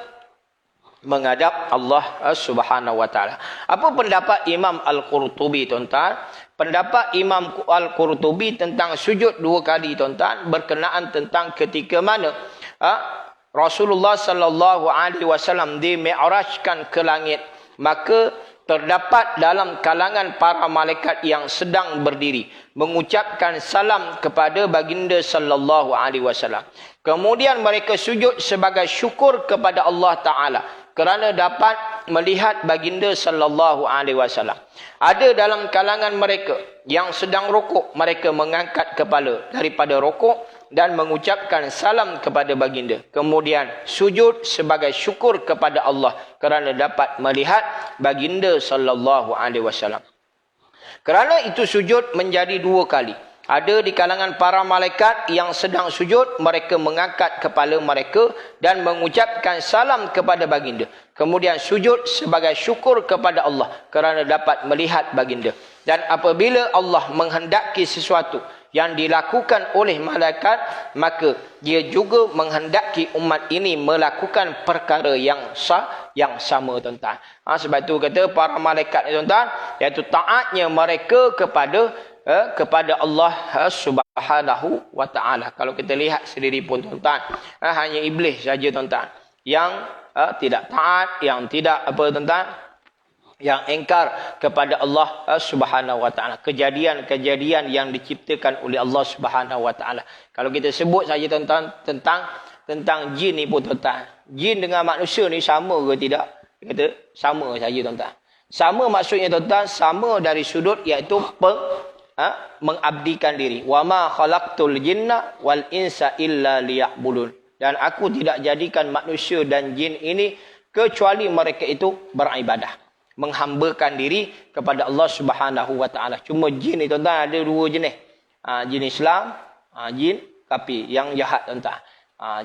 menghadap Allah Subhanahu Wa Taala. Apa pendapat Imam Al-Qurtubi tuan-tuan? Pendapat Imam Al-Qurtubi tentang sujud dua kali tuan-tuan berkenaan tentang ketika mana Rasulullah sallallahu alaihi wasallam dimi'rajkan ke langit, maka terdapat dalam kalangan para malaikat yang sedang berdiri mengucapkan salam kepada baginda sallallahu alaihi wasallam. Kemudian mereka sujud sebagai syukur kepada Allah Taala kerana dapat melihat baginda sallallahu alaihi wasallam. Ada dalam kalangan mereka yang sedang rukuk, mereka mengangkat kepala daripada rukuk dan mengucapkan salam kepada baginda. Kemudian sujud sebagai syukur kepada Allah kerana dapat melihat baginda sallallahu alaihi wasallam. Kerana itu sujud menjadi 2 kali. Ada di kalangan para malaikat yang sedang sujud, mereka mengangkat kepala mereka dan mengucapkan salam kepada baginda. Kemudian sujud sebagai syukur kepada Allah kerana dapat melihat baginda. Dan apabila Allah menghendaki sesuatu yang dilakukan oleh malaikat, maka dia juga menghendaki umat ini melakukan perkara yang sama, tuan-tuan. Sebab itu kata para malaikat, tuan-tuan, iaitu taatnya mereka kepada Allah Subhanahu wa taala. Kalau kita lihat sendiri pun, tuan-tuan, hanya iblis saja, tuan-tuan, yang tidak taat, yang tidak tuan-tuan, yang engkar kepada Allah Subhanahu wa taala. Kejadian-kejadian yang diciptakan oleh Allah Subhanahu wa taala. Kalau kita sebut saja, tuan-tuan, tentang jin ni pun, tuan-tuan, jin dengan manusia ni sama ke tidak? Dia kata sama saja, tuan-tuan. Sama maksudnya, tuan-tuan, sama dari sudut iaitu mengabdikan diri. Wa ma khalaqtul jinna wal insa illa liya'budun. Dan aku tidak jadikan manusia dan jin ini kecuali mereka itu beribadah, menghambakan diri kepada Allah Subhanahu wa taala. Cuma jin ni, tuan-tuan, ada 2 jenis. Jin Islam, jin kafir yang jahat, tuan-tuan.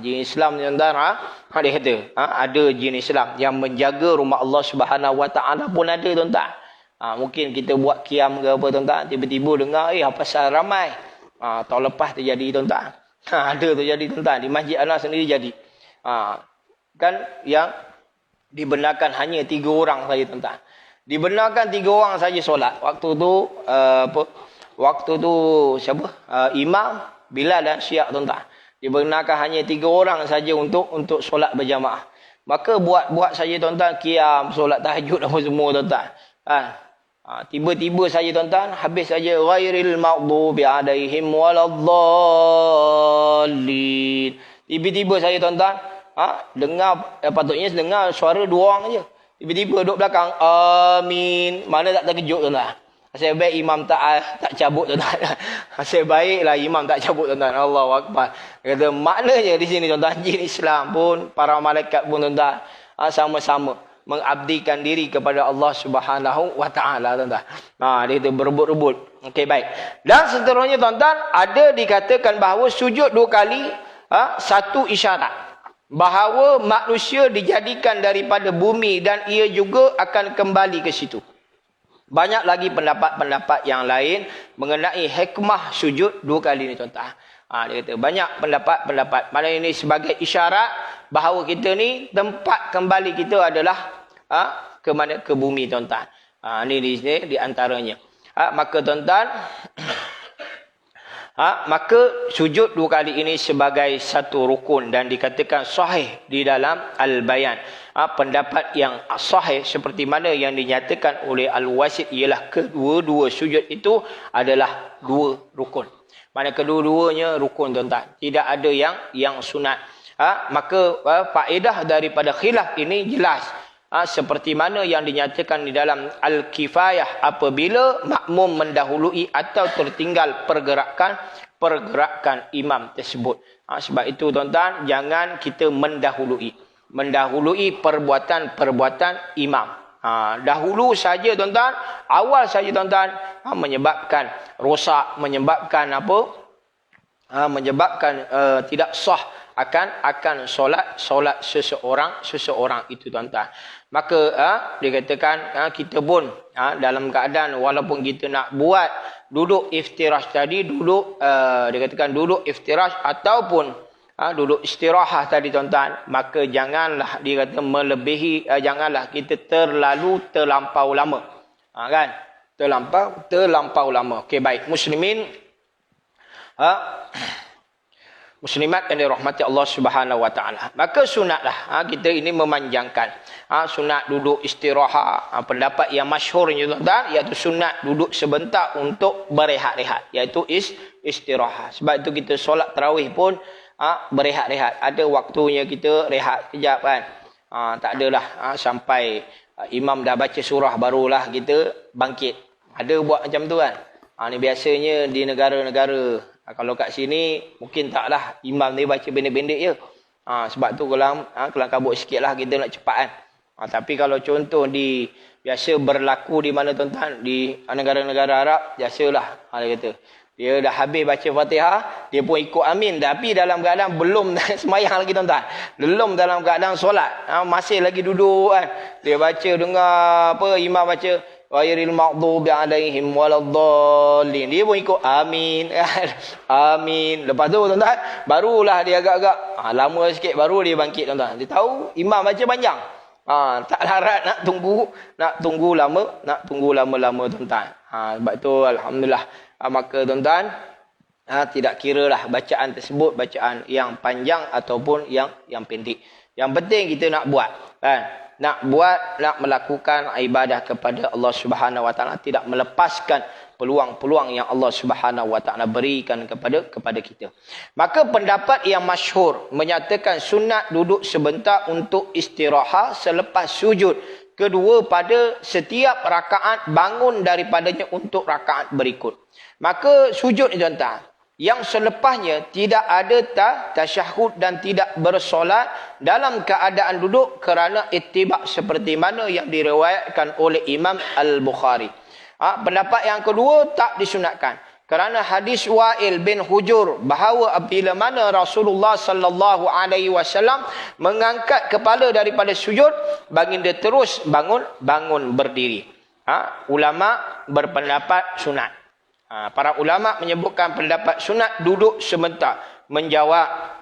Jin Islam ni, tuan-tuan, dia kata ada jin Islam yang menjaga rumah Allah Subhanahu wa taala pun ada, tuan-tuan. Mungkin kita buat qiyam ke apa, tuan-tuan, tiba-tiba dengar apa pasal ramai. Tahun lepas terjadi, tuan-tuan. Ada terjadi, tuan-tuan, di Masjid Anas sendiri jadi. Kan yang dibenarkan hanya 3 orang saja, tuan-tuan. Dibenarkan 3 orang saja solat. Waktu tu siapa? Imam, Bilal dan Syiah, tuan-tuan. Dibenarkan hanya 3 orang saja untuk solat berjamaah. Maka buat saja, tuan-tuan, qiyam, solat tahajud apa semua, tuan-tuan. Tiba-tiba saja, tuan-tuan, habis saja ghairil maghdubi alaihim waladdallin. Tiba-tiba saja, tuan-tuan, dengar, patutnya dengar suara 2 orang aja. Tiba-tiba duduk belakang, amin. Mana tak terkejut, tuan-tuan. Nasib baik imam tak cabut, tuan-tuan. Nasib baiklah imam tak cabut, tuan-tuan. Allahu akbar. Kata maknanya di sini, tuan-tuan, jin Islam pun, para malaikat pun, tuan-tuan, sama-sama mengabdikan diri kepada Allah Subhanahu wa taala, tuan-tuan. Dia itu berebut-rebut. Okey, baik. Dan seterusnya, tuan-tuan, ada dikatakan bahawa sujud 2 kali satu isyarat bahawa manusia dijadikan daripada bumi dan ia juga akan kembali ke situ. Banyak lagi pendapat-pendapat yang lain mengenai hikmah sujud 2 kali ni, tuan-tuan. Dia kata banyak pendapat-pendapat. Mana ini sebagai isyarat bahawa kita ni tempat kembali kita adalah ke mana? Ke bumi, tuan-tuan. Ini di antaranya. Maka, tuan-tuan, maka sujud 2 kali ini sebagai satu rukun dan dikatakan sahih di dalam Al-Bayan. Pendapat yang sahih seperti mana yang dinyatakan oleh Al-Wasit ialah kedua-dua sujud itu adalah 2 rukun. Mana kedua-duanya rukun, tuan-tuan. Tidak ada yang sunat. Maka faedah daripada khilaf ini jelas. Seperti mana yang dinyatakan di dalam Al-Kifayah, apabila makmum mendahului atau tertinggal pergerakan imam tersebut. Sebab itu, tuan-tuan, jangan kita mendahului perbuatan imam. Dahulu saja, tuan-tuan, awal saja, tuan-tuan, menyebabkan rosak, menyebabkan tidak sah akan solat seseorang itu, tuan-tuan. Maka dikatakan kita pun dalam keadaan walaupun kita nak buat duduk iftirash tadi, dikatakan duduk iftirash ataupun duduk istirahat tadi, tuan-tuan, maka janganlah dikata melebihi, janganlah kita terlampau lama. Kan? Terlampau lama. Okey, baik. Muslimin, muslimat yang dirahmati Allah Subhanahu wa taala. Maka sunatlah kita ini memanjangkan. Sunat duduk istirahat. Pendapat yang masyhurnya tuan-tuan iaitu sunat duduk sebentar untuk berehat-rehat, iaitu istirahat. Sebab itu kita solat tarawih pun berehat-rehat. Ada waktunya kita rehat kejap kan. Tak adalah sampai imam dah baca surah barulah kita bangkit. Ada buat macam tu kan. Ni biasanya di negara-negara. Kalau kat sini mungkin taklah imam ni baca pendek-pendek je. Sebab tu kelang kabut sikit lah kita nak cepat kan. Tapi kalau contoh biasa berlaku di mana tuan-tuan, di negara-negara Arab, biasalah dia kata. Dia dah habis baca Fatihah, dia pun ikut amin. Tapi dalam keadaan belum semayang lagi tuan-tuan. Belum dalam keadaan solat. Masih lagi duduk kan. Dia baca dengar imam baca ghairil maghdubi alaihim waladdallin. Dia pun ikut amin. Amin. Lepas tu tuan-tuan, barulah dia agak-agak lama sikit baru dia bangkit tuan-tuan. Dia tahu imam baca panjang. Tak larat nak tunggu lama tuan-tuan. Sebab tu alhamdulillah. Maka tuan-tuan, tidak kiralah bacaan tersebut bacaan yang panjang ataupun yang pendek. Yang penting kita nak buat kan. Nak melakukan ibadah kepada Allah Subhanahu wa taala, tidak melepaskan peluang-peluang yang Allah Subhanahu wa taala berikan kepada kita. Maka pendapat yang masyhur menyatakan sunat duduk sebentar untuk istirahat selepas sujud kedua pada setiap rakaat bangun daripadanya untuk rakaat berikut. Maka sujud ni tuan-tuan, yang selepasnya tidak ada tasyahud dan tidak bersolat dalam keadaan duduk kerana ittiba' seperti mana yang diriwayatkan oleh Imam Al-Bukhari. Pendapat yang kedua tak disunatkan. Kerana hadis Wa'il bin Hujur bahawa apabila mana Rasulullah sallallahu alaihi wasallam mengangkat kepala daripada sujud, baginda terus bangun berdiri. Ulama berpendapat sunat. Para ulama menyebutkan pendapat sunat duduk sebentar, menjawab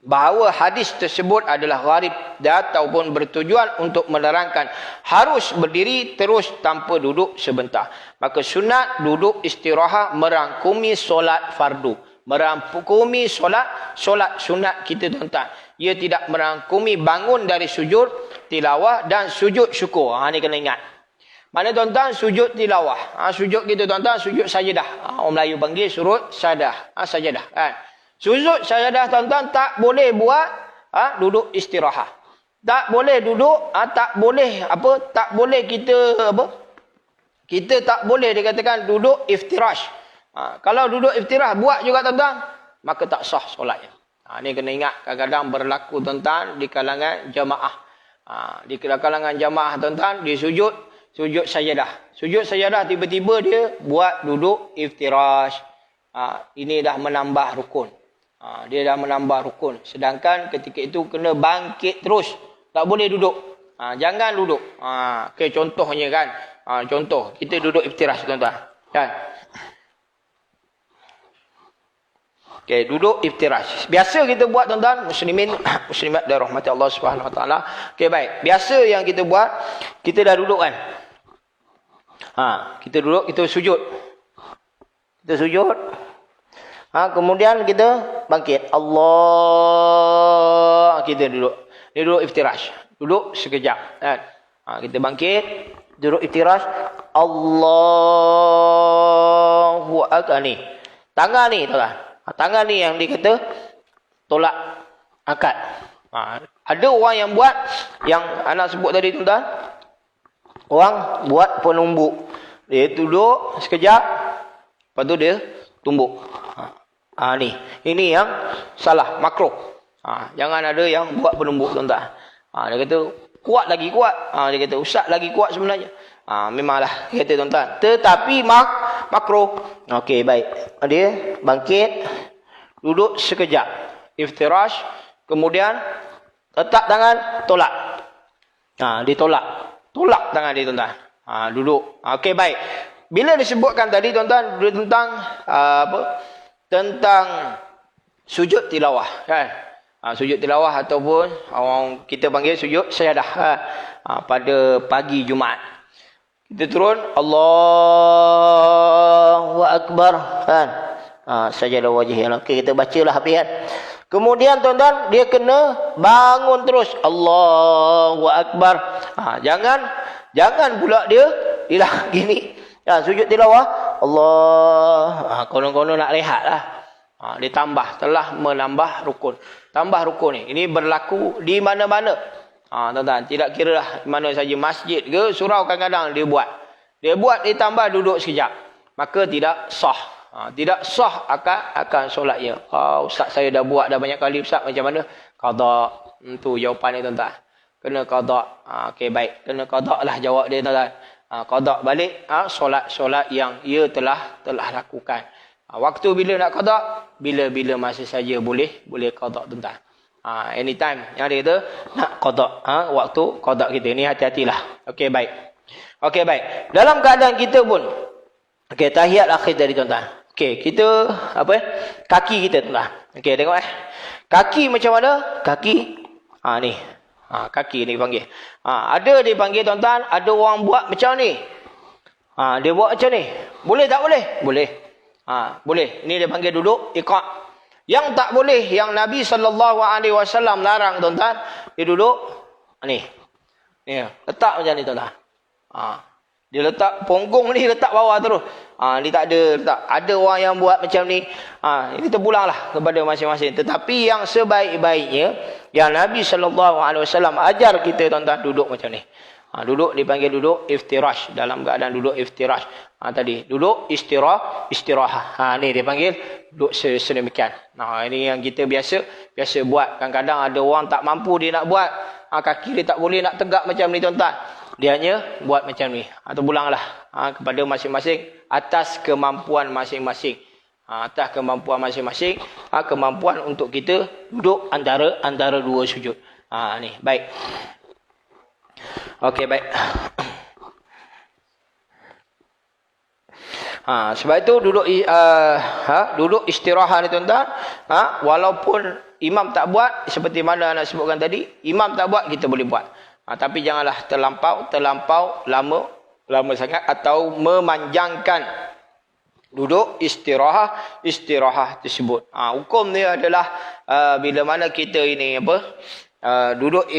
bahawa hadis tersebut adalah gharib ataupun bertujuan untuk menerangkan harus berdiri terus tanpa duduk sebentar. Maka sunat duduk istirahat merangkumi solat fardu, merangkumi solat sunat kita tuan-tuan. Ia tidak merangkumi bangun dari sujud tilawah dan sujud syukur. Ni kena ingat. Mana tuan-tuan sujud tilawah. Sujud kita tuan-tuan sujud sajadah. Orang Melayu panggil sujud sajadah. Sajadah kan. Sujud sajadah tuan-tuan tak boleh buat duduk istirahat. Tak boleh duduk, tak boleh kita kita tak boleh dikatakan duduk iftirash. Kalau duduk iftirash buat juga tuan-tuan, maka tak sah solatnya. Ni kena ingat, kadang-kadang berlaku tuan-tuan di kalangan jamaah. Di kalangan jamaah tuan-tuan di sujud sajadah. Sujud sajadah tiba-tiba dia buat duduk iftirash. Ini dah menambah rukun. Dia dah menambah rukun. Sedangkan ketika itu kena bangkit terus. Tak boleh duduk. Jangan duduk. Okay, contohnya kan. Contoh, kita duduk iftirash tuan-tuan. Kan? Okay, duduk iftirash. Biasa kita buat tuan-tuan, muslimat dan rahmati Allah Subhanahu wa taala. Okay, baik. Biasa yang kita buat, kita dah duduk kan. Kita duduk, kita sujud. Kita sujud. Kemudian kita bangkit. Allah. Kita duduk. Ini duduk iftirash. Duduk sekejap. Kan? Kita bangkit. Duduk iftirash. Allahu Akbar ni. Tangan ni tuan-tuan. Tangan ni yang dikata tolak angkat. Ada orang yang buat yang anak sebut tadi tuan-tuan. Orang buat penumbuk. Dia duduk sekejap. Lepas tu dia tumbuk. Ni. Ini yang salah. Makruh. Jangan ada yang buat penumbuk tuan-tuan. Dia kata kuat lagi kuat. Dia kata ustaz lagi kuat sebenarnya. Memanglah kata tuan-tuan. Tetapi makruh. Okey, baik. Dia bangkit. Duduk sekejap. Iftirash. Kemudian letak tangan. Tolak. Ditolak. Tolak tangan dia tuan-tuan. Duduk. Okey, baik. Bila disebutkan tadi tuan-tuan tentang sujud tilawah kan. Sujud tilawah ataupun orang kita panggil sujud sajadah pada pagi Jumaat. Kita turun Allahu Akbar kan. Sajadah wajhi. Okey, kita bacalah habis kan. Kemudian tuan-tuan, dia kena bangun terus. Allahu Akbar. Jangan pula dia gini. Sujud tilawah. Allah. Konon-konon nak rehat lah. Dia telah menambah rukun. Tambah rukun ni. Ini berlaku di mana-mana. Tuan-tuan, tidak kira lah mana saja, masjid ke, surau kadang-kadang dia buat. Dia tambah duduk sekejap. Maka tidak sah. Tidak sah akan solatnya. Ustaz saya dah buat dah banyak kali, Ustaz macam mana? Qada. Itu jawapan dia tuan-tuan. Kena qada. Okey, baik. Kena qada lah jawab dia tuan-tuan. Qada balik solat-solat yang ia telah lakukan. Waktu bila nak qada? Bila masa saja boleh qada tuan-tuan. Anytime yang dia kata nak qada. Waktu qada kita ni hati-hatilah. Okey, baik. Okey, baik. Dalam keadaan kita pun tahiyat akhir tadi tuan-tuan. Okey, kita kaki kita tuan-tuan. Okey, tengok kaki macam mana? Kaki ni. Kaki ni panggil. Ada dia panggil tuan-tuan, ada orang buat macam ni. Dia buat macam ni. Boleh tak boleh? Boleh. Boleh. Ini dia panggil duduk iqa'. Yang tak boleh, yang Nabi SAW larang tuan-tuan, dia duduk ni. Ni, letak macam ni tuan-tuan. Dia letak punggung ni, letak bawah terus. Ni tak ada letak. Ada orang yang buat macam ni. Ini terpulanglah kepada masing-masing. Tetapi yang sebaik-baiknya, yang Nabi SAW ajar kita tuan-tuan duduk macam ni. Duduk dipanggil duduk iftirash. Dalam keadaan duduk iftirash. Tadi duduk istirahat. Ni dia panggil duduk sedemikian. Ini yang kita biasa buat. Kadang-kadang ada orang tak mampu dia nak buat. Kaki dia tak boleh nak tegak macam ni tuan-tuan. Dia hanya buat macam ni. Terpulanglah kepada masing-masing atas kemampuan masing-masing. Atas kemampuan masing-masing. Kemampuan untuk kita duduk antara dua sujud. Ni, baik. Okey, baik. Sebab itu duduk istirahat ni tuan-tuan. Walaupun imam tak buat, seperti mana anak sebutkan tadi, imam tak buat, kita boleh buat. Tapi janganlah terlampau lama sangat atau memanjangkan duduk istirahat tersebut. Hukum dia adalah bila mana kita ini duduk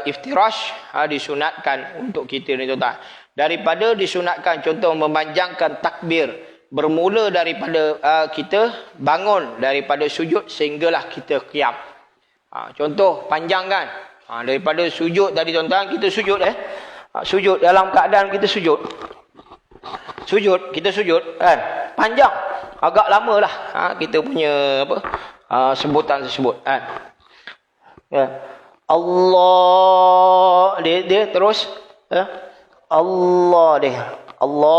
iftirash, disunatkan untuk kita ni tuan-tuan. Daripada disunatkan, contoh memanjangkan takbir, bermula daripada kita bangun daripada sujud sehinggalah kita qiyam. Contoh panjangkan. Daripada sujud tadi tuan-tuan, kita sujud sujud dalam keadaan kita sujud kan, panjang, agak lama lah kita punya sebutan tersebut kan. Allah dia terus Allah dia Allahu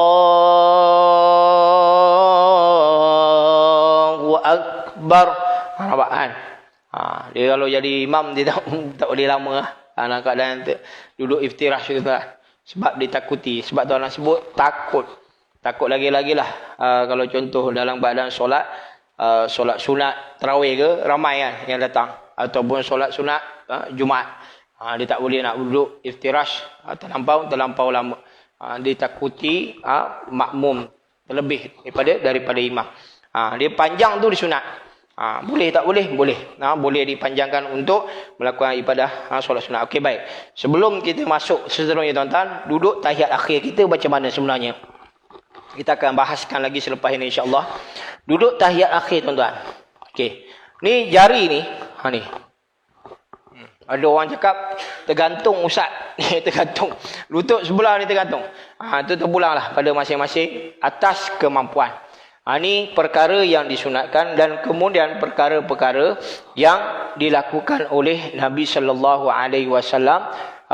Akbar. Nampak kan? Dia kalau jadi imam dia tak boleh lama lah. Dalam keadaan duduk iftirash tu lah. Sebab ditakuti. Sebab tu orang sebut takut. Takut lagi-lagi lah. Kalau contoh dalam keadaan solat sunat tarawih ke, ramai kan yang datang. Ataupun solat sunat Jumaat. Dia tak boleh nak duduk iftirash terlampau lama. Ditakuti makmum terlebih daripada imam. Dia panjang tu disunat. Boleh tak boleh? Boleh. Boleh dipanjangkan untuk melakukan ibadah solat sunat. Okey, baik. Sebelum kita masuk seterusnya tuan-tuan, duduk tahiyat akhir kita macam mana sebenarnya? Kita akan bahaskan lagi selepas ini insya-Allah. Duduk tahiyat akhir tuan-tuan. Okey. Ni jari ni, ni. Ada orang cakap tergantung ustaz. Tergantung. Lutut sebelah ni tergantung. Itu terpulanglah pada masing-masing atas kemampuan. Ini perkara yang disunatkan dan kemudian perkara-perkara yang dilakukan oleh Nabi SAW,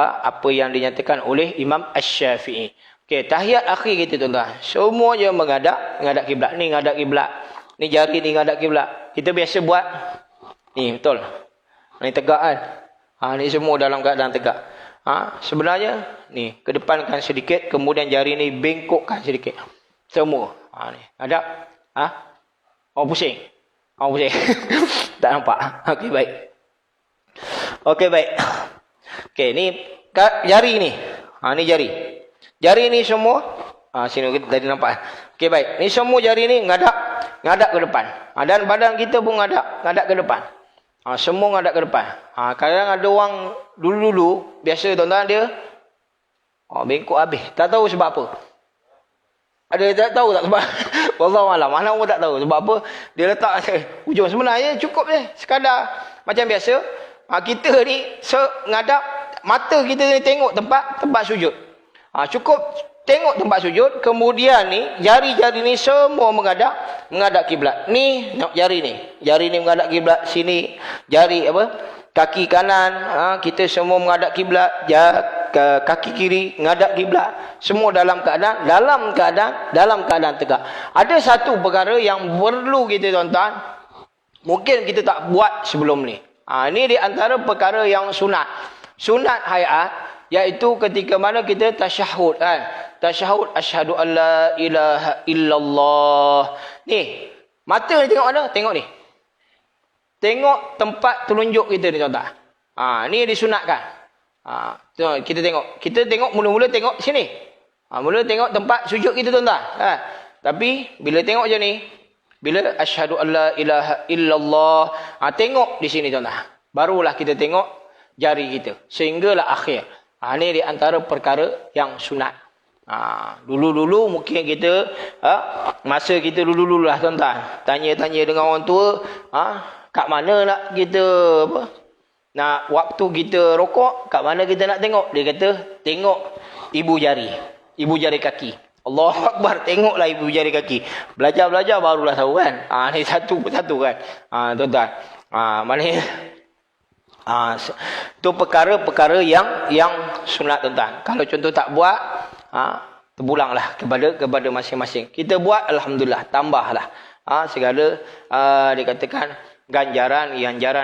apa yang dinyatakan oleh Imam Asy-Syafi'i. Okey, tahiyat akhir kita tuan-tuan. Semuanya menghadap kiblat. Ni menghadap kiblat. Ni jari ni menghadap kiblat. Kita biasa buat ni, betul. Ni tegak kan? Ni semua dalam keadaan tegak. Sebenarnya ni kedepankan sedikit, kemudian jari ni bengkokkan sedikit. Semua. Ni hadap. Orang pusing. Tak nampak. Okey, baik. Okey, baik. Okey, ni jari ni. Ni jari. Jari ni semua. Sini kita tadi nampak. Okey, baik. Ni semua jari ni ngadap ke depan. Dan badan kita pun ngadap ke depan. Semua menghadap ke depan. Kadang ada orang dulu-dulu, biasa tuan-tuan dia, bengkok habis. Tak tahu sebab apa. Ada yang tak tahu tak sebab. Wallahualam. Mana orang tak tahu sebab apa. Dia letak hujung. Sebenarnya cukup je. Sekadar macam biasa. Kita ni ngadap. Mata kita ni tengok tempat sujud. Cukup tengok tempat sujud. Kemudian ni jari-jari ni semua menghadap kiblat. Ni jari ni. Jari ni menghadap kiblat. Sini jari kaki kanan kita semua menghadap kiblat. Kaki kiri menghadap kiblat. Semua dalam keadaan tegak. Ada satu perkara yang perlu kita tuan-tuan, mungkin kita tak buat sebelum ni. Ini di antara perkara yang sunat hayat, iaitu ketika mana kita tasyahud kan. Tasyahud asyhadu alla ilaha illallah. Ni, mata ni tengok mana? Tengok ni. Tengok tempat telunjuk kita ni tuan-tuan. Ni disunatkan. Kita tengok mula-mula tengok sini. Mula tengok tempat sujud kita tuan-tuan. Tapi bila tengok je ni, bila asyhadu alla ilaha illallah, tengok di sini tuan-tuan. Barulah kita tengok jari kita sehinggalah akhir. Ni di antara perkara yang sunat. Dulu-dulu mungkin kita masa kita dulu-dulu lah tuan-tuan, tanya-tanya dengan orang tua, kat mana nak kita nak waktu kita rokok, kat mana kita nak tengok? Dia kata tengok ibu jari kaki. Allahu Akbar, tengoklah ibu jari kaki. Belajar-belajar barulah tahu kan. Ni satu persatu kan. Tuan-tuan. Maknanya tu perkara-perkara yang sunat tuan-tuan. Kalau contoh tak buat, terbulanglah kepada masing-masing. Kita buat, alhamdulillah, tambahlah segala dikatakan ganjaran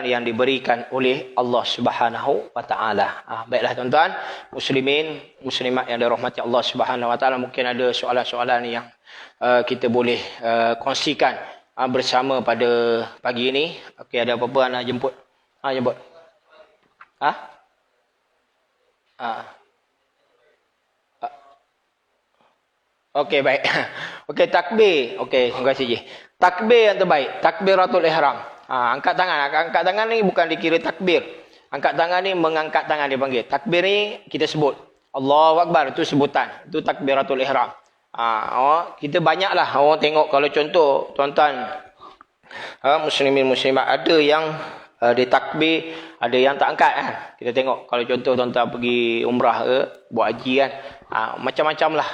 yang diberikan oleh Allah Subhanahu wa taala. Baiklah tuan-tuan, muslimin, muslimat yang dirahmati Allah Subhanahu wa taala, mungkin ada soalan-soalan yang kita boleh kongsikan bersama pada pagi ini. Okey, ada apa-apa anda jemput? Jemput. Okey, baik. Okey, takbir. Okey, terima kasih je. Takbir yang terbaik, takbiratul ihram. Angkat tangan ni bukan dikira takbir. Angkat tangan ni mengangkat tangan dipanggil. Takbir ni kita sebut Allahu Akbar, itu sebutan. Itu takbiratul ihram. Kita banyaklah orang tengok, kalau contoh tuan-tuan muslimin muslimat, ada yang dia takbir, ada yang tak angkat kan. Kita tengok kalau contoh tuan-tuan pergi umrah ke, buat haji kan, macam-macam lah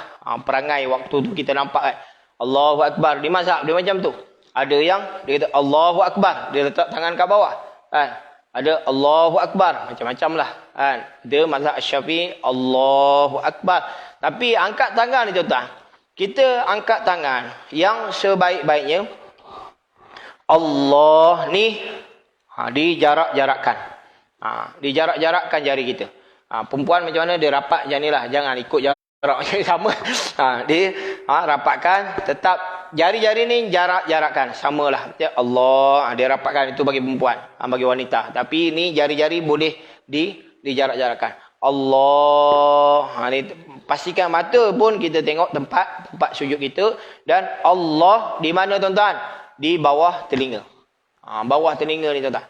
perangai waktu tu kita nampak kan. Allahu Akbar, di mazhab dia macam tu. Ada yang dia kata Allahu Akbar, dia letak tangan ke bawah kan. Ada Allahu Akbar, macam-macam lah kan. Dia mazhab Syafi'i Allahu Akbar. Tapi angkat tangan ni tuan-tuan, kita angkat tangan yang sebaik-baiknya Allah ni dijarak-jarakkan. Dijarak-jarakkan jari kita. Perempuan macam mana dia rapat macam ni lah, jangan ikut jarak macam sama. Dia rapatkan, tetap jari-jari ni jarak-jarakkan, samalah. Allah dia rapatkan, itu bagi perempuan, bagi wanita. Tapi ni jari-jari boleh dijarak-jarakkan. Allah, ni pastikan mata pun kita tengok tempat sujud kita. Dan Allah di mana tuan-tuan? Di bawah telinga. Bawah telinga ni tuan-tuan.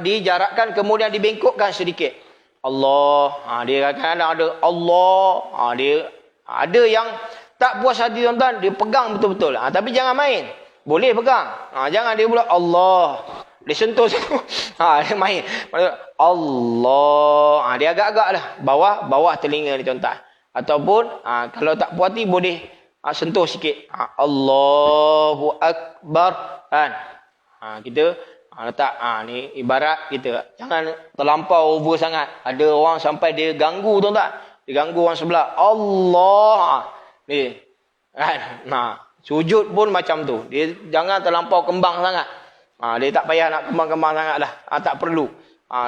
Dijarakkan, kemudian dibengkokkan sedikit. Allah, dia kadang-kadang ada Allah, dia ada yang tak puas hati tuan-tuan, dia pegang betul-betul. Tapi jangan main. Boleh pegang. Jangan dia pula Allah, dia sentuh. Dia main. Allah, dia agak-agak lah bawah telinga ni tuan-tuan. Ataupun kalau tak puas hati boleh sentuh sikit. Allahu Akbar kan. Kita letak ni ibarat kita jangan terlampau over sangat. Ada orang sampai dia ganggu tuan-tuan. Dia ganggu orang sebelah. Allah ni kan. Sujud pun macam tu. Dia jangan terlampau kembang sangat. Dia tak payah nak kembang-kembang sangat lah. Tak perlu.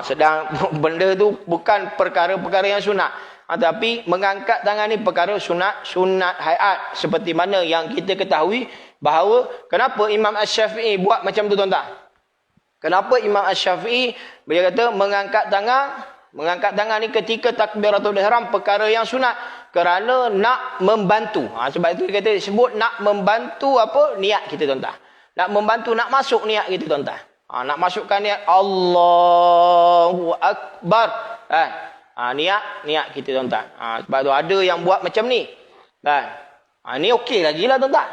Sedang benda tu bukan perkara-perkara yang sunat. Tapi mengangkat tangan ni perkara sunat hayat. Seperti mana yang kita ketahui bahawa kenapa Imam Asy-Syafi'i buat macam tu tuan-tuan. Kenapa Imam Asy-Syafi'i dia kata mengangkat tangan ni ketika takbiratul ihram perkara yang sunat, kerana nak membantu. Sebab itu dia kata sebut nak membantu apa? Niat kita tuan-tuan. Nak membantu, nak masuk niat kita tuan-tuan. Nak masukkan niat Allahu Akbar. Kan? Niat kita tuan-tuan. Sebab tu ada yang buat macam ni. Kan? Ni okey lagi lah tuan-tuan.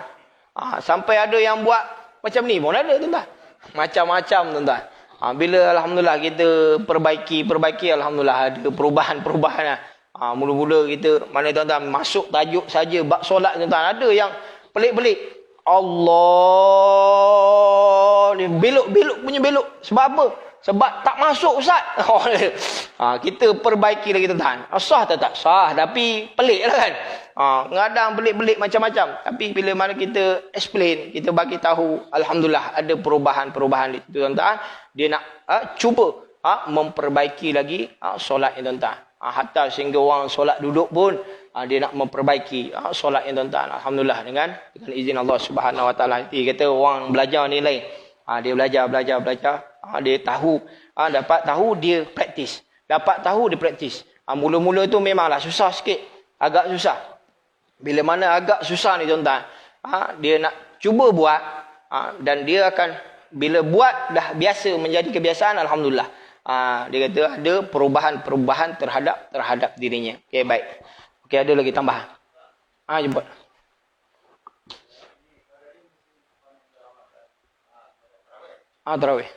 Sampai ada yang buat macam ni pun ada tuan-tuan. Macam-macam tuan-tuan. Bila alhamdulillah kita perbaiki alhamdulillah ada perubahan-perubahan lah. Mula-mula kita mana tuan-tuan masuk tajuk saja bab solat tuan-tuan, ada yang pelik-pelik. Allah ni belok punya belok. Sebab apa? Sebab tak masuk ustaz. Kita perbaiki lagi tuan-tuan. Sah tak? Sah, tapi pelik lah kan. Kadang pelik-pelik macam-macam. Tapi bila mana kita explain, kita bagi tahu, alhamdulillah ada perubahan-perubahan itu tuan-tuan. Dia nak cuba memperbaiki lagi solat ni tuan-tuan. Hatta sehingga orang solat duduk pun dia nak memperbaiki solat ni tuan-tuan. Alhamdulillah dengan izin Allah Subhanahu Wa Taala. Dia kata orang belajar ni lain. Dia belajar. Dia tahu, dapat tahu dia praktis. Dapat tahu dia praktis. Mula-mula tu memanglah susah sikit. Agak susah. Bila mana agak susah ni tuan-tuan, dia nak cuba buat, dan dia akan, bila buat dah biasa menjadi kebiasaan, alhamdulillah. Dia kata ada perubahan-perubahan terhadap dirinya. Okey, baik. Okey, ada lagi tambahan. Jemput. Tarawih.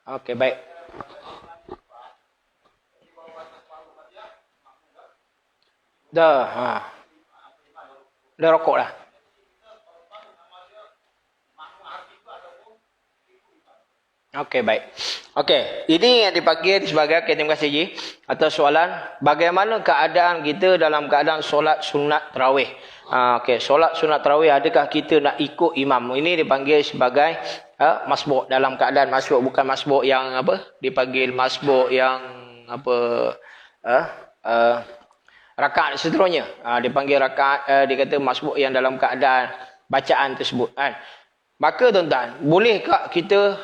Okey, baik. Dah rokok dah. Okey, baik. Okey, ini yang dipanggil sebagai, terima kasih Ji atas soalan, bagaimana keadaan kita dalam keadaan solat sunat tarawih. Okey, solat sunat tarawih, adakah kita nak ikut imam? Ini dipanggil sebagai masbuk, dalam keadaan masbuk, bukan masbuk yang apa? Dipanggil masbuk yang apa? Rakaat seterusnya. Dipanggil rakaat, dia kata masbuk yang dalam keadaan bacaan tersebut kan. Maka tuan-tuan, bolehkah kita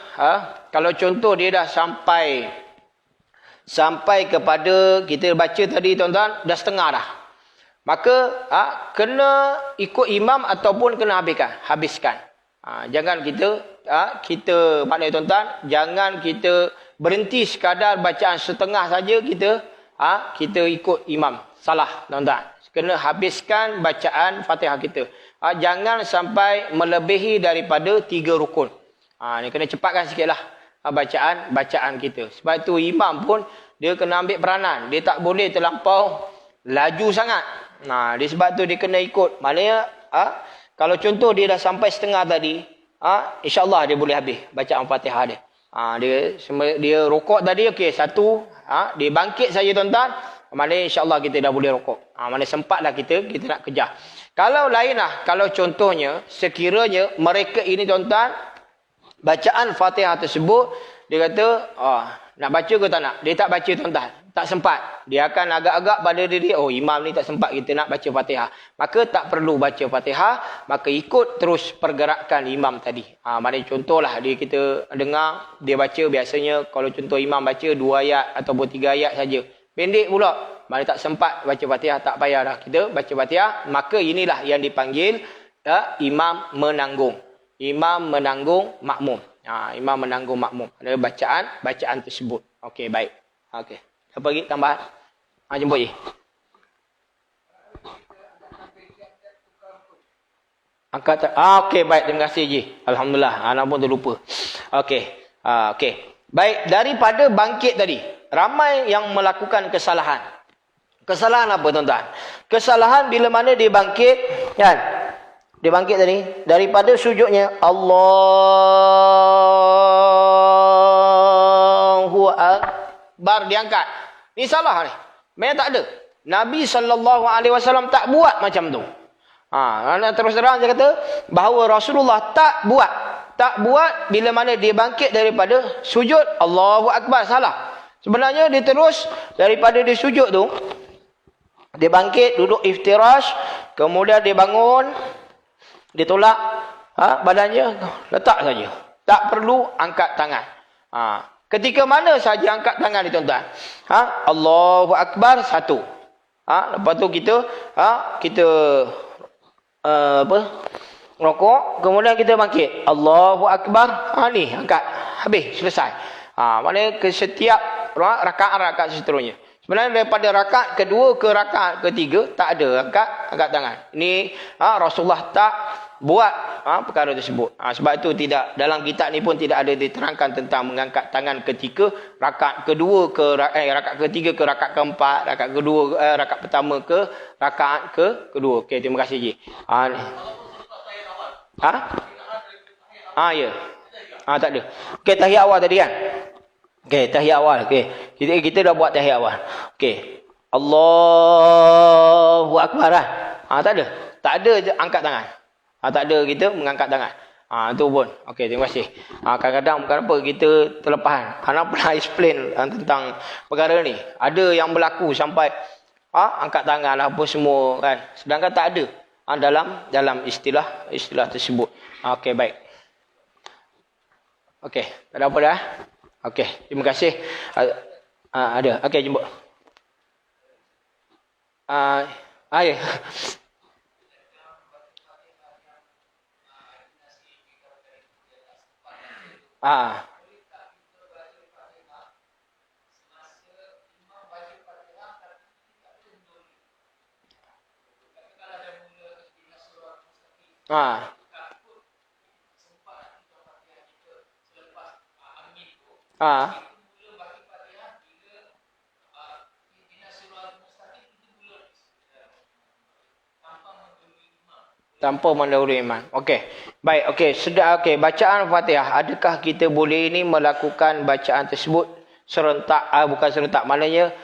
kalau contoh dia dah sampai kepada kita baca tadi tuan-tuan dah setengah dah. Maka kena ikut imam ataupun kena habiskan. Jangan kita maknanya tuan-tuan, jangan kita berhenti sekadar bacaan setengah saja kita ikut imam. Salah tuan-tuan. Kena habiskan bacaan Fatihah kita. Jangan sampai melebihi daripada 3 rukun. Ni kena cepatkan sikitlah bacaan kita. Sebab tu imam pun dia kena ambil peranan. Dia tak boleh terlampau laju sangat. Di sebab tu dia kena ikut. Maknanya kalau contoh dia dah sampai setengah tadi, insya-Allah dia boleh habis bacaan Fatihah dia. Dia rokok tadi okey, satu, dia bangkit saja tuan-tuan. Maknanya insya-Allah kita dah boleh rokok. Maknanya sempatlah kita nak kejar. Kalau lainlah, kalau contohnya sekiranya mereka ini tuan-tuan bacaan Fatihah tersebut dia kata nak baca ke tak nak? Dia tak baca tuan-tuan. Tak sempat. Dia akan agak-agak pada diri, imam ni tak sempat kita nak baca Fatihah. Maka tak perlu baca Fatihah, maka ikut terus pergerakan imam tadi. Maknanya contohlah kita dengar dia baca, biasanya kalau contoh imam baca 2 ayat ataupun 3 ayat saja. Pendek pula. Mana tak sempat baca Fatihah, tak payah dah kita baca Fatihah. Maka inilah yang dipanggil imam menanggung. Imam menanggung makmum. Imam menanggung makmum. Ada bacaan tersebut. Okey, baik. Okey. Apa lagi tambahan? Jemput je. Angkat. Okey, baik. Terima kasih Ji. Alhamdulillah. Anak pun terlupa. Okey. Okey. Baik, daripada bangkit tadi, ramai yang melakukan kesalahan. Kesalahan apa tuan-tuan? Kesalahan bila mana dia bangkit, kan? Dia bangkit tadi daripada sujudnya, Allahu Akbar, diangkat. Ni salah ni. Memang tak ada. Nabi SAW tak buat macam tu. Terus terang dia kata bahawa Rasulullah tak buat bila mana dia bangkit daripada sujud, Allahu Akbar, salah. Sebenarnya dia terus daripada dia sujud tu, dia bangkit, duduk iftirash, kemudian dia bangun, dia tolak badannya, letak saja. Tak perlu angkat tangan. Ketika mana saja angkat tangan ni tuan-tuan? Allahu Akbar, 1. Lepas tu kita kita apa? Rokok, kemudian kita bangkit. Allahu Akbar. Ni angkat. Habis, selesai. Maknanya ke setiap rakaat-rakaat seterusnya. Sebenarnya daripada rakaat kedua ke rakaat ketiga tak ada angkat tangan. Ini Rasulullah tak buat perkara tersebut. Sebab itu tidak dalam kitab ni pun tidak ada diterangkan tentang mengangkat tangan ketika rakaat kedua ke rakaat ketiga ke rakaat keempat, rakaat kedua rakaat pertama ke rakaat kedua. Okey, terima kasih Ji. Ya. Tak ada. Okey, tahiyat awal tadi kan? Okey, tahiyat awal. Okey. Kita dah buat tahiyat awal. Okey. Allahu Akbar lah. Tak ada. Tak ada angkat tangan. Tak ada kita mengangkat tangan. Itu pun. Okey, terima kasih. Kadang-kadang kenapa kita terlepas. Hana pernah explain tentang perkara ni. Ada yang berlaku sampai angkat tangan apa semua kan. Sedangkan tak ada dalam istilah tersebut. Okey, baik. Okey, tak ada apa dah. Okey, terima kasih. Ada. Okey, jemput. Ya. Tanpa mendahului imam. Okey. Baik, okey. Sudah okey, bacaan Fatihah. Adakah kita boleh ini melakukan bacaan tersebut serentak bukan serentak, maknanya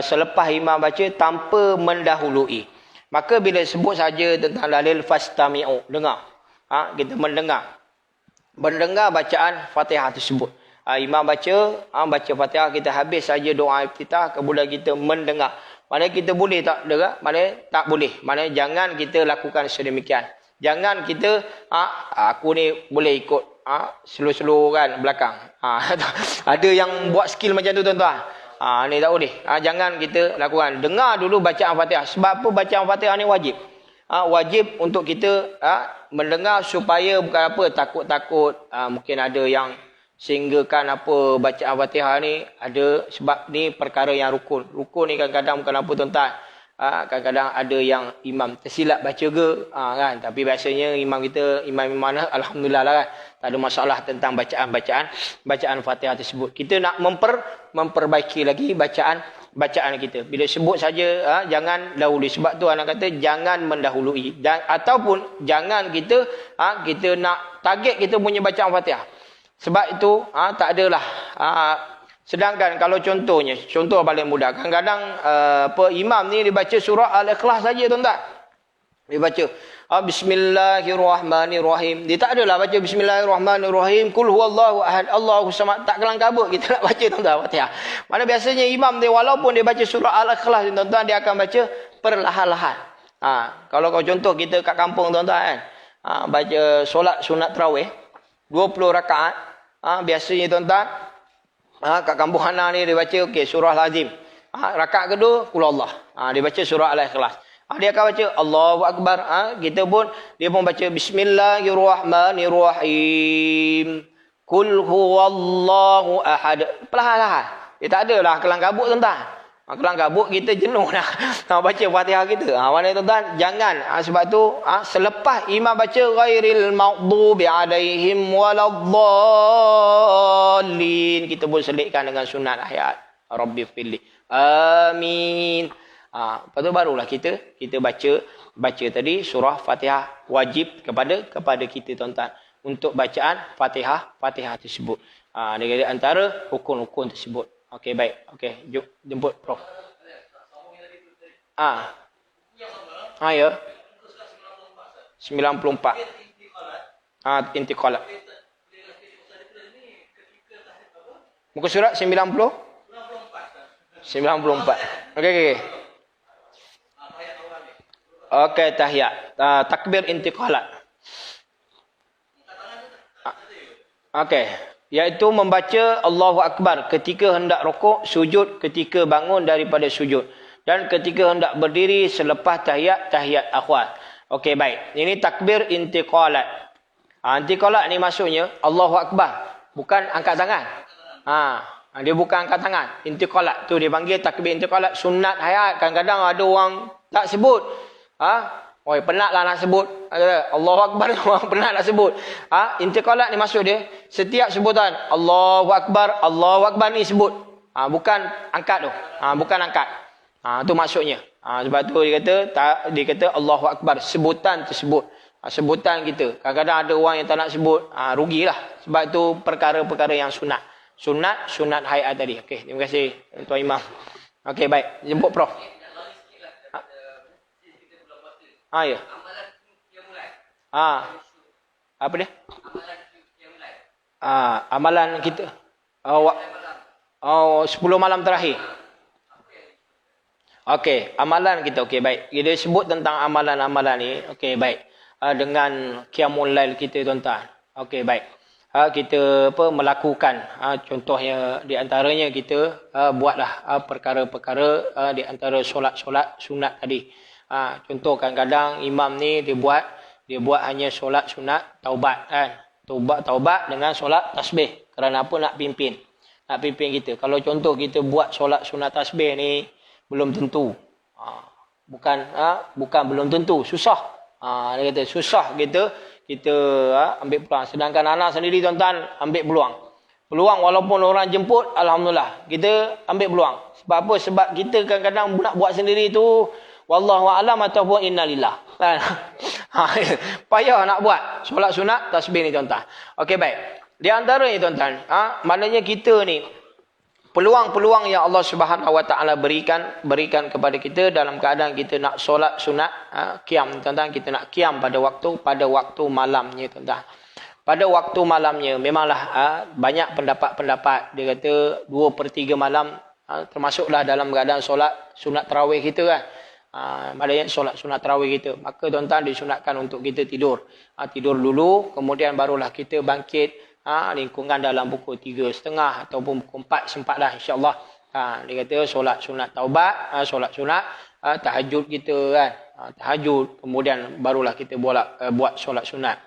selepas imam baca tanpa mendahului. Maka bila sebut saja tentang dalil fastami'u, dengar. Kita mendengar bacaan Fatihah tersebut. Imam baca Fatihah, kita habis saja doa iftitah, kemudian kita mendengar. Maknanya kita boleh tak dengar? Maknanya tak boleh. Maknanya jangan kita lakukan sedemikian. Jangan kita aku ni boleh ikut slow-slow kan belakang. Ada yang buat skill macam tu tuan-tuan. Ni tak boleh. Jangan kita lakukan. Dengar dulu bacaan Fatihah. Sebab apa bacaan Fatihah ni wajib? Wajib untuk kita mendengar supaya bukan apa takut-takut. Mungkin ada yang sehinggakan apa bacaan Fatihah ni ada sebab ni perkara yang rukun. Rukun ni kadang-kadang bukan apa tuan-tuan. Kadang-kadang ada yang imam tersilap baca ke kan, tapi biasanya imam mana alhamdulillah lah kan, tak ada masalah tentang bacaan Fatihah tersebut. Kita nak memperbaiki lagi bacaan kita. Bila sebut saja jangan dahului. Sebab tu anak kata jangan mendahului ataupun jangan kita nak target kita punya bacaan Fatihah. Sebab itu tak adalah. Sedangkan kalau contoh paling mudah. Kadang-kadang imam ni dia baca surah Al-Ikhlas saja tuan-tuan. Dia baca Bismillahirrahmanirrahim. Dia tak adalah baca Bismillahirrahmanirrahim. Qul huwallahu ahad, Allahu samad. Tak kelang kabut kita nak baca tuan-tuan Fatihah. Mana biasanya imam dia walaupun dia baca surah Al-Ikhlas tuan-tuan, dia akan baca perlahan-lahan. Kalau kau contoh kita kat kampung tuan-tuan kan. Baca solat sunat tarawih 20 rakaat. Biasanya tuan-tuan kat kampung Hana ni dia baca surah Lazim. Rakaat kedua qul Allah. Dia baca surah Al-Ikhlas. Dia akan baca Allahu Akbar. Dia pun baca Bismillahirrahmanirrahim. Qul huwallahu ahad. Perlahan-lahan. Dia tak adalah kelang kabut tuan-tuan. Kelang kabut kita jenuh dah baca Fatihah kita. Mana tuan-tuan jangan. Sebab tu selepas imam baca ghairil maghdubi alaihim waladdallin, kita pun selitkan dengan sunat ayat Rabbi firli. Amin. Lepas tu barulah kita baca tadi surah Fatihah wajib kepada kita tuan-tuan untuk bacaan Fatihah tersebut. Dari antara rukun-rukun tersebut. Okey, baik. Okey, jemput Prof. Ya. 94. Intiqalat. Muka surat 90? 94. Okey. Okey, tahiyat. Takbir intiqalat. Okey. Iaitu membaca Allahu Akbar ketika hendak rukuk, sujud ketika bangun daripada sujud. dan ketika hendak berdiri selepas tahiyat akhwat. Okey, baik. Ini takbir intiqalat. Intiqalat ni maksudnya Allahu Akbar, bukan angkat tangan. Dia bukan angkat tangan. Intiqalat tu dia panggil takbir intiqalat. Sunat hayat. Kadang-kadang ada orang tak sebut. Penatlah nak sebut. Allahu Akbar, orang penat nak sebut. Intiqalat ni maksud dia, setiap sebutan Allahu Akbar ni sebut. Bukan angkat tu. Bukan angkat. Tu maksudnya. Sebab tu dia kata Allahu Akbar, sebutan tersebut. Sebutan kita. Kadang-kadang ada orang yang tak nak sebut, rugilah. Sebab tu perkara-perkara yang sunat. Sunat hayat tadi. Okey, terima kasih Tuan Imam. Okey, baik. Jemput Prof. Ya. Apa dia? Amalan kita. 10 malam terakhir. Okey, amalan kita. Okey, baik. Dia sebut tentang amalan-amalan ni. Okey, baik. Dengan qiyamul lail kita, tuan-tuan. Okey, baik. Kita melakukan, contohnya di antaranya kita buatlah perkara-perkara di antara solat-solat sunat tadi. Contoh kadang-kadang imam ni dia buat hanya solat sunat taubat kan. Taubat dengan solat tasbih. Kerana apa? Nak pimpin kita. Kalau contoh kita buat solat sunat tasbih ni belum tentu. Bukan belum tentu, susah. Dia kata susah kita ambil peluang. Sedangkan anak sendiri, tuan-tuan, ambil peluang. Peluang walaupun orang jemput, alhamdulillah, kita ambil peluang. Sebab apa? Sebab kita kadang-kadang nak buat sendiri tu wallahu a'lam ataupun innalillah. Payah nak buat solat sunat tasbih ni, tuan-tuan. Okey, baik. Di antaranya, tuan-tuan, maknanya kita ni peluang-peluang yang Allah Subhanahu Wa Taala berikan kepada kita dalam keadaan kita nak solat sunat qiyam, tuan-tuan, kita nak qiyam pada waktu malamnya, tuan-tuan. Pada waktu malamnya memanglah banyak pendapat. Dia kata 2/3 malam termasuklah dalam keadaan solat sunat tarawih kita kan. Maknanya solat sunat tarawih kita. Maka, tuan-tuan, disunatkan untuk kita tidur. Tidur dulu, kemudian barulah kita bangkit. Lingkungan dalam pukul 3.30 ataupun pukul 4 sempatlah, insya-Allah. Dia kata solat sunat taubat, solat sunat tahajud kita kan. Tahajud, kemudian barulah kita buat solat sunat.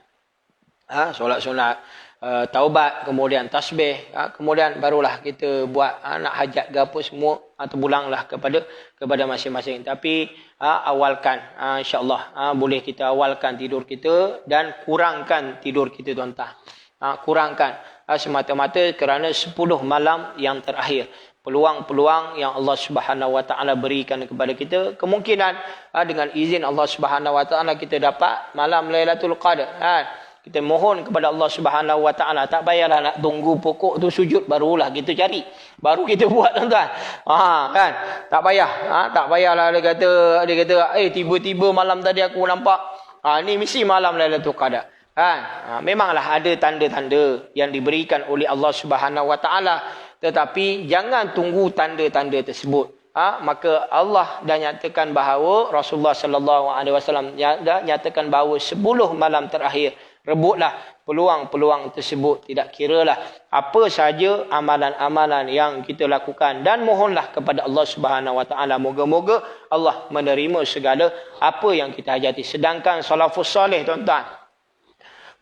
Solat sunat taubat, kemudian tasbih, kemudian barulah kita buat nak hajat ke apa semua, terpulanglah kepada masing-masing. Tapi awalkan, insya-Allah boleh kita awalkan tidur kita dan kurangkan tidur kita, tuan-tuan. Kurangkan semata-mata kerana 10 malam yang terakhir. Peluang-peluang yang Allah Subhanahu Wa Taala berikan kepada kita, kemungkinan dengan izin Allah Subhanahu Wa Taala kita dapat malam Lailatul Qadar. Kita mohon kepada Allah Subhanahu Wa Taala, tak payahlah nak tunggu pokok tu sujud barulah kita cari, baru kita buat, tuan-tuan. Kan? Tak payahlah dia kata tiba-tiba malam tadi aku nampak ni mesti malam Lailatul Qadar. Memanglah ada tanda-tanda yang diberikan oleh Allah Subhanahu Wa Taala, tetapi jangan tunggu tanda-tanda tersebut. Maka Allah dah nyatakan bahawa Rasulullah sallallahu alaihi wasallam dah nyatakan bahawa 10 malam terakhir rebutlah peluang-peluang tersebut. Tidak kiralah apa saja amalan-amalan yang kita lakukan, dan mohonlah kepada Allah Subhanahu Wa Taala, moga-moga Allah menerima segala apa yang kita hajati. Sedangkan salafus soleh, tuan-tuan,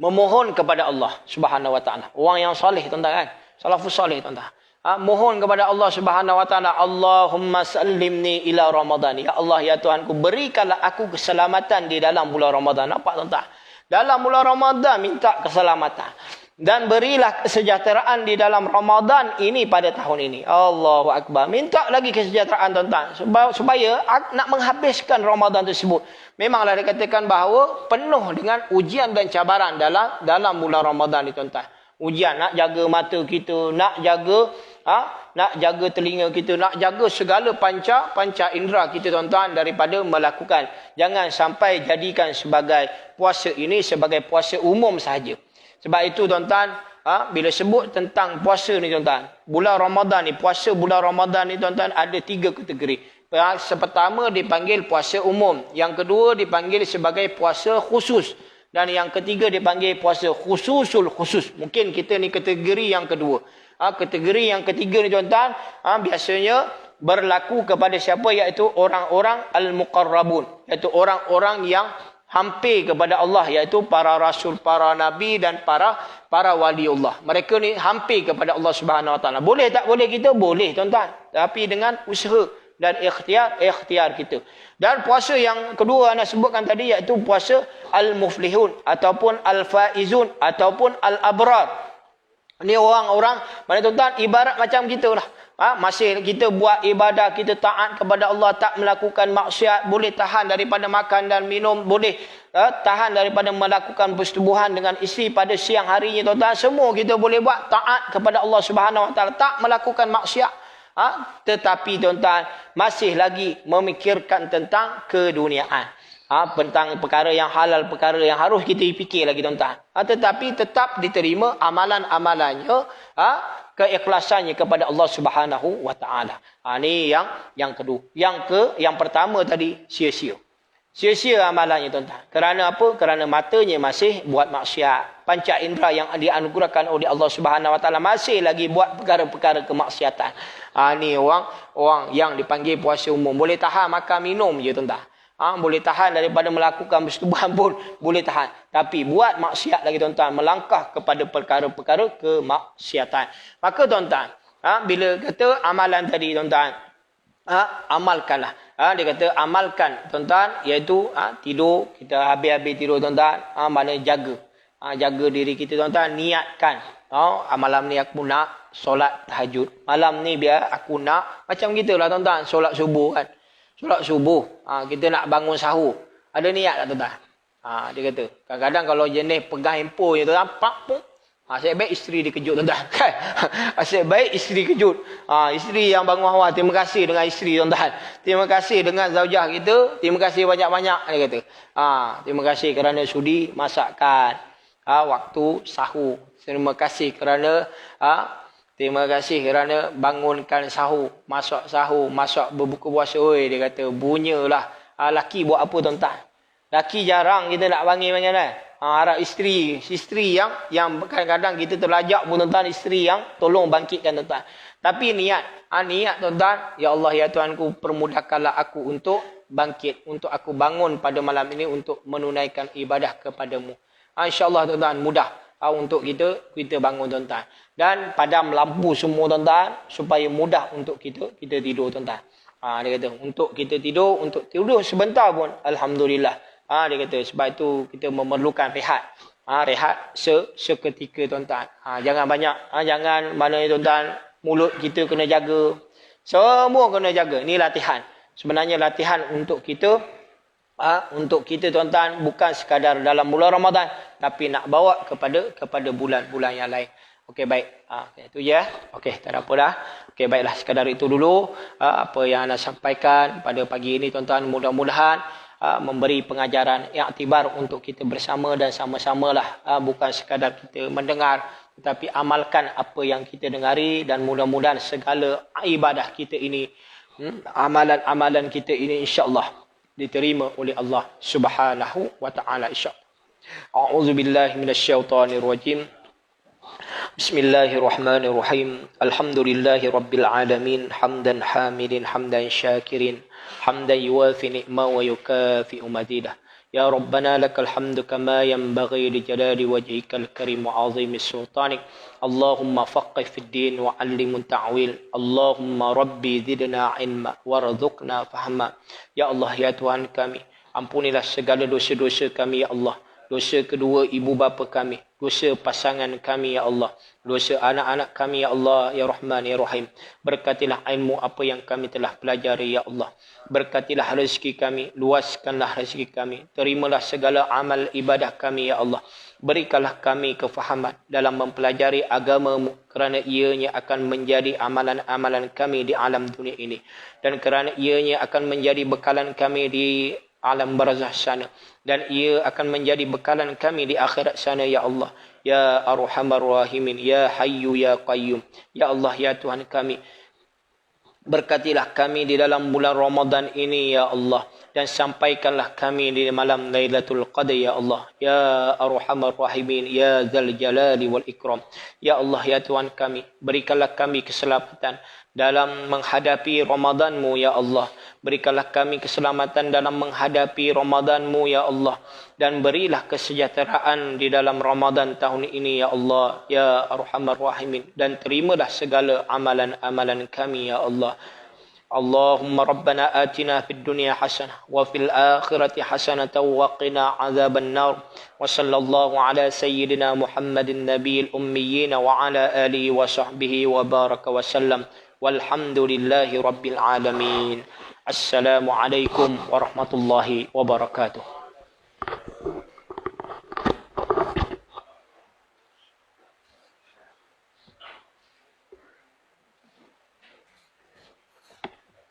memohon kepada Allah Subhanahu Wa Taala. Orang yang soleh, tuan-tuan, kan? Salafus soleh, tuan-tuan. Mohon kepada Allah Subhanahu Wa Taala, Allahumma sallimni ila Ramadan. Ya Allah, ya Tuhanku, berikanlah aku keselamatan di dalam bulan Ramadan. Nampak, tuan-tuan? Dalam bulan Ramadan minta keselamatan. Dan berilah kesejahteraan di dalam Ramadan ini pada tahun ini. Allahu Akbar. Minta lagi kesejahteraan, tuan-tuan. Supaya nak menghabiskan Ramadan tersebut. Memanglah dikatakan bahawa penuh dengan ujian dan cabaran dalam bulan Ramadan ni, tuan-tuan. Ujian, nak jaga mata kita, nak jaga telinga kita, nak jaga segala panca indera kita, tuan-tuan, daripada melakukan. Jangan sampai jadikan sebagai puasa ini sebagai puasa umum sahaja. Sebab itu, tuan-tuan, bila sebut tentang puasa ni, tuan-tuan, bulan Ramadan ni, puasa bulan Ramadan ni, tuan-tuan, ada 3 kategori. Pertama dipanggil puasa umum, yang kedua dipanggil sebagai puasa khusus, dan yang ketiga dipanggil puasa khususul khusus. Mungkin kita ni kategori yang kedua. Kategori yang ketiga ni, tuan-tuan, biasanya berlaku kepada siapa, iaitu orang-orang al-muqarrabun, iaitu orang-orang yang hampir kepada Allah, iaitu para rasul, para nabi dan para waliullah. Mereka ni hampir kepada Allah Subhanahu Wa Taala. Boleh tak boleh kita? Boleh tuan-tuan, tapi dengan usaha dan ikhtiar kita. Dan puasa yang kedua anda sebutkan tadi, iaitu puasa al-muflihun ataupun al-faizun ataupun al-abrar. Ni orang-orang mana tuan-tuan, ibarat macam kita lah. Masih kita buat ibadah, kita taat kepada Allah, tak melakukan maksiat, boleh tahan daripada makan dan minum, boleh tahan daripada melakukan persetubuhan dengan isteri pada siang harinya tuan-tuan. Semua kita boleh buat, taat kepada Allah Subhanahu Wa Taala, tak melakukan maksiat. Tetapi tuan-tuan masih lagi memikirkan tentang keduniaan. Tentang perkara yang halal, perkara yang harus kita fikir lagi tuan-tuan. Tetapi tetap diterima amalan-amalannya, keikhlasannya kepada Allah Subhanahu Wa Taala. Ni yang kedua. Yang pertama tadi sia-sia. Sia-sia amalannya tuan-tuan. Kerana apa? Kerana matanya masih buat maksiat. Panca indera yang dianugerahkan oleh Allah Subhanahu Wa Taala masih lagi buat perkara-perkara kemaksiatan. Ni orang yang dipanggil puasa umum. Boleh tahan makan minum je tuan-tuan. Boleh tahan daripada melakukan persetubuhan pun boleh tahan. Tapi buat maksiat lagi tuan-tuan, melangkah kepada perkara-perkara kemaksiatan. Maka tuan-tuan, bila kata amalan tadi tuan-tuan, amalkanlah. Dia kata amalkan tuan-tuan, iaitu tidur, kita habis-habis tidur tuan-tuan, mana jaga. Jaga diri kita tuan-tuan, niatkan. Malam ni aku nak solat tahajud. Malam ni biar aku nak, macam gitulah tuan-tuan, solat subuh kan. Solat subuh, kita nak bangun sahur. Ada niat tak tuan-tuan? Dia kata, kadang-kadang kalau jenis pegang handphone je tuan-tuan, asyik baik isteri dikejut tuan-tuan. Kan? Asyik baik isteri kejut. Isteri yang bangun awal, terima kasih dengan isteri tuan-tuan. Terima kasih dengan zaujah kita, terima kasih banyak-banyak, dia kata. Terima kasih kerana sudi masakkan waktu sahur. Terima kasih kerana terima kasih kerana bangunkan sahur, masak berbuka puasa. Oi, dia kata, bunyalah. Laki buat apa tuan-tuan? Laki jarang kita nak panggil kan? Harap isteri yang kadang-kadang kita terlajak pun tuan-tuan, isteri yang tolong bangkitkan tuan-tuan. Tapi niat tuan-tuan, ya Allah ya Tuhanku, permudahkanlah aku untuk bangkit, untuk aku bangun pada malam ini untuk menunaikan ibadah kepadamu. InsyaAllah tuan-tuan, mudah untuk kita bangun tuan-tuan. Dan padam lampu semua tuan-tuan, supaya mudah untuk kita tidur tuan-tuan. Dia kata untuk kita tidur, sebentar pun alhamdulillah. Dia kata sebab itu kita memerlukan rehat. Rehat seketika tuan-tuan. Jangan banyak, jangan mana tuan-tuan, mulut kita kena jaga. Semua kena jaga. Ni latihan. Sebenarnya latihan untuk kita tuan-tuan, bukan sekadar dalam bulan Ramadan, tapi nak bawa kepada bulan-bulan yang lain. Okey, baik. Itu je. Okey, tak ada apa dah. Okey, baiklah, sekadar itu dulu apa yang anda sampaikan pada pagi ini tuan-tuan. Mudah-mudahan memberi pengajaran iktibar untuk kita bersama dan sama-samalah, bukan sekadar kita mendengar, tetapi amalkan apa yang kita dengari, dan mudah-mudahan segala ibadah kita ini, amalan-amalan kita ini insya-Allah diterima oleh Allah Subhanahu wa taala insya-Allah. A'udzubillahi minasyaitonir rajim. Bismillahirrahmanirrahim. Alhamdulillahi rabbil alamin, hamdan hamidin, hamdan syakirin, hamdan yuwafi ni'ma wa yukafi'u mazidah. Ya Rabbana lakal hamdu kama yanbaghi li jalali wajhikal karim wa 'azimi sultanik. Allahumma faqqih fid din wa 'allimhu ta'wil. Allahumma rabbi zidna ilma warzuqna fahma. Ya Allah ya Tuhan kami, ampunilah segala dosa-dosa kami ya Allah. Dosa kedua ibu bapa kami, dosa pasangan kami ya Allah, dosa anak-anak kami ya Allah ya Rahman ya Rahim. Berkatilah ilmu apa yang kami telah pelajari ya Allah. Berkatilah rezeki kami, luaskanlah rezeki kami. Terimalah segala amal ibadah kami ya Allah. Berikanlah kami kefahaman dalam mempelajari agama-Mu, kerana ianya akan menjadi amalan-amalan kami di alam dunia ini, dan kerana ianya akan menjadi bekalan kami di alam barzah sana, dan ia akan menjadi bekalan kami di akhirat sana ya Allah ya Arhamar Rahimin, ya Hayyu ya Qayyum. Ya Allah ya Tuhan kami, berkatilah kami di dalam bulan Ramadan ini ya Allah. dan sampaikanlah kami di malam Lailatul Qadar ya Allah. Ya Arhamar Rahimin, ya Dzal Jalali wal Ikram. Ya Allah, ya Tuhan kami, berikanlah kami keselamatan dalam menghadapi Ramadan-Mu ya Allah. Berikanlah kami keselamatan dalam menghadapi Ramadan-Mu ya Allah, dan berilah kesejahteraan di dalam Ramadan tahun ini ya Allah, ya Arhamar Rahimin, dan terimalah segala amalan-amalan kami ya Allah. Allahumma rabbana atina fid dunya hasanah wa fil akhirati hasanah wa qina azaban nar. Wa sallallahu ala sayyidina Muhammadin nabiyil ummiyin wa ala alihi wa sahbihi wa baraka wa sallam. Walhamdulillahi rabbil alamin. Assalamualaikum warahmatullahi wabarakatuh.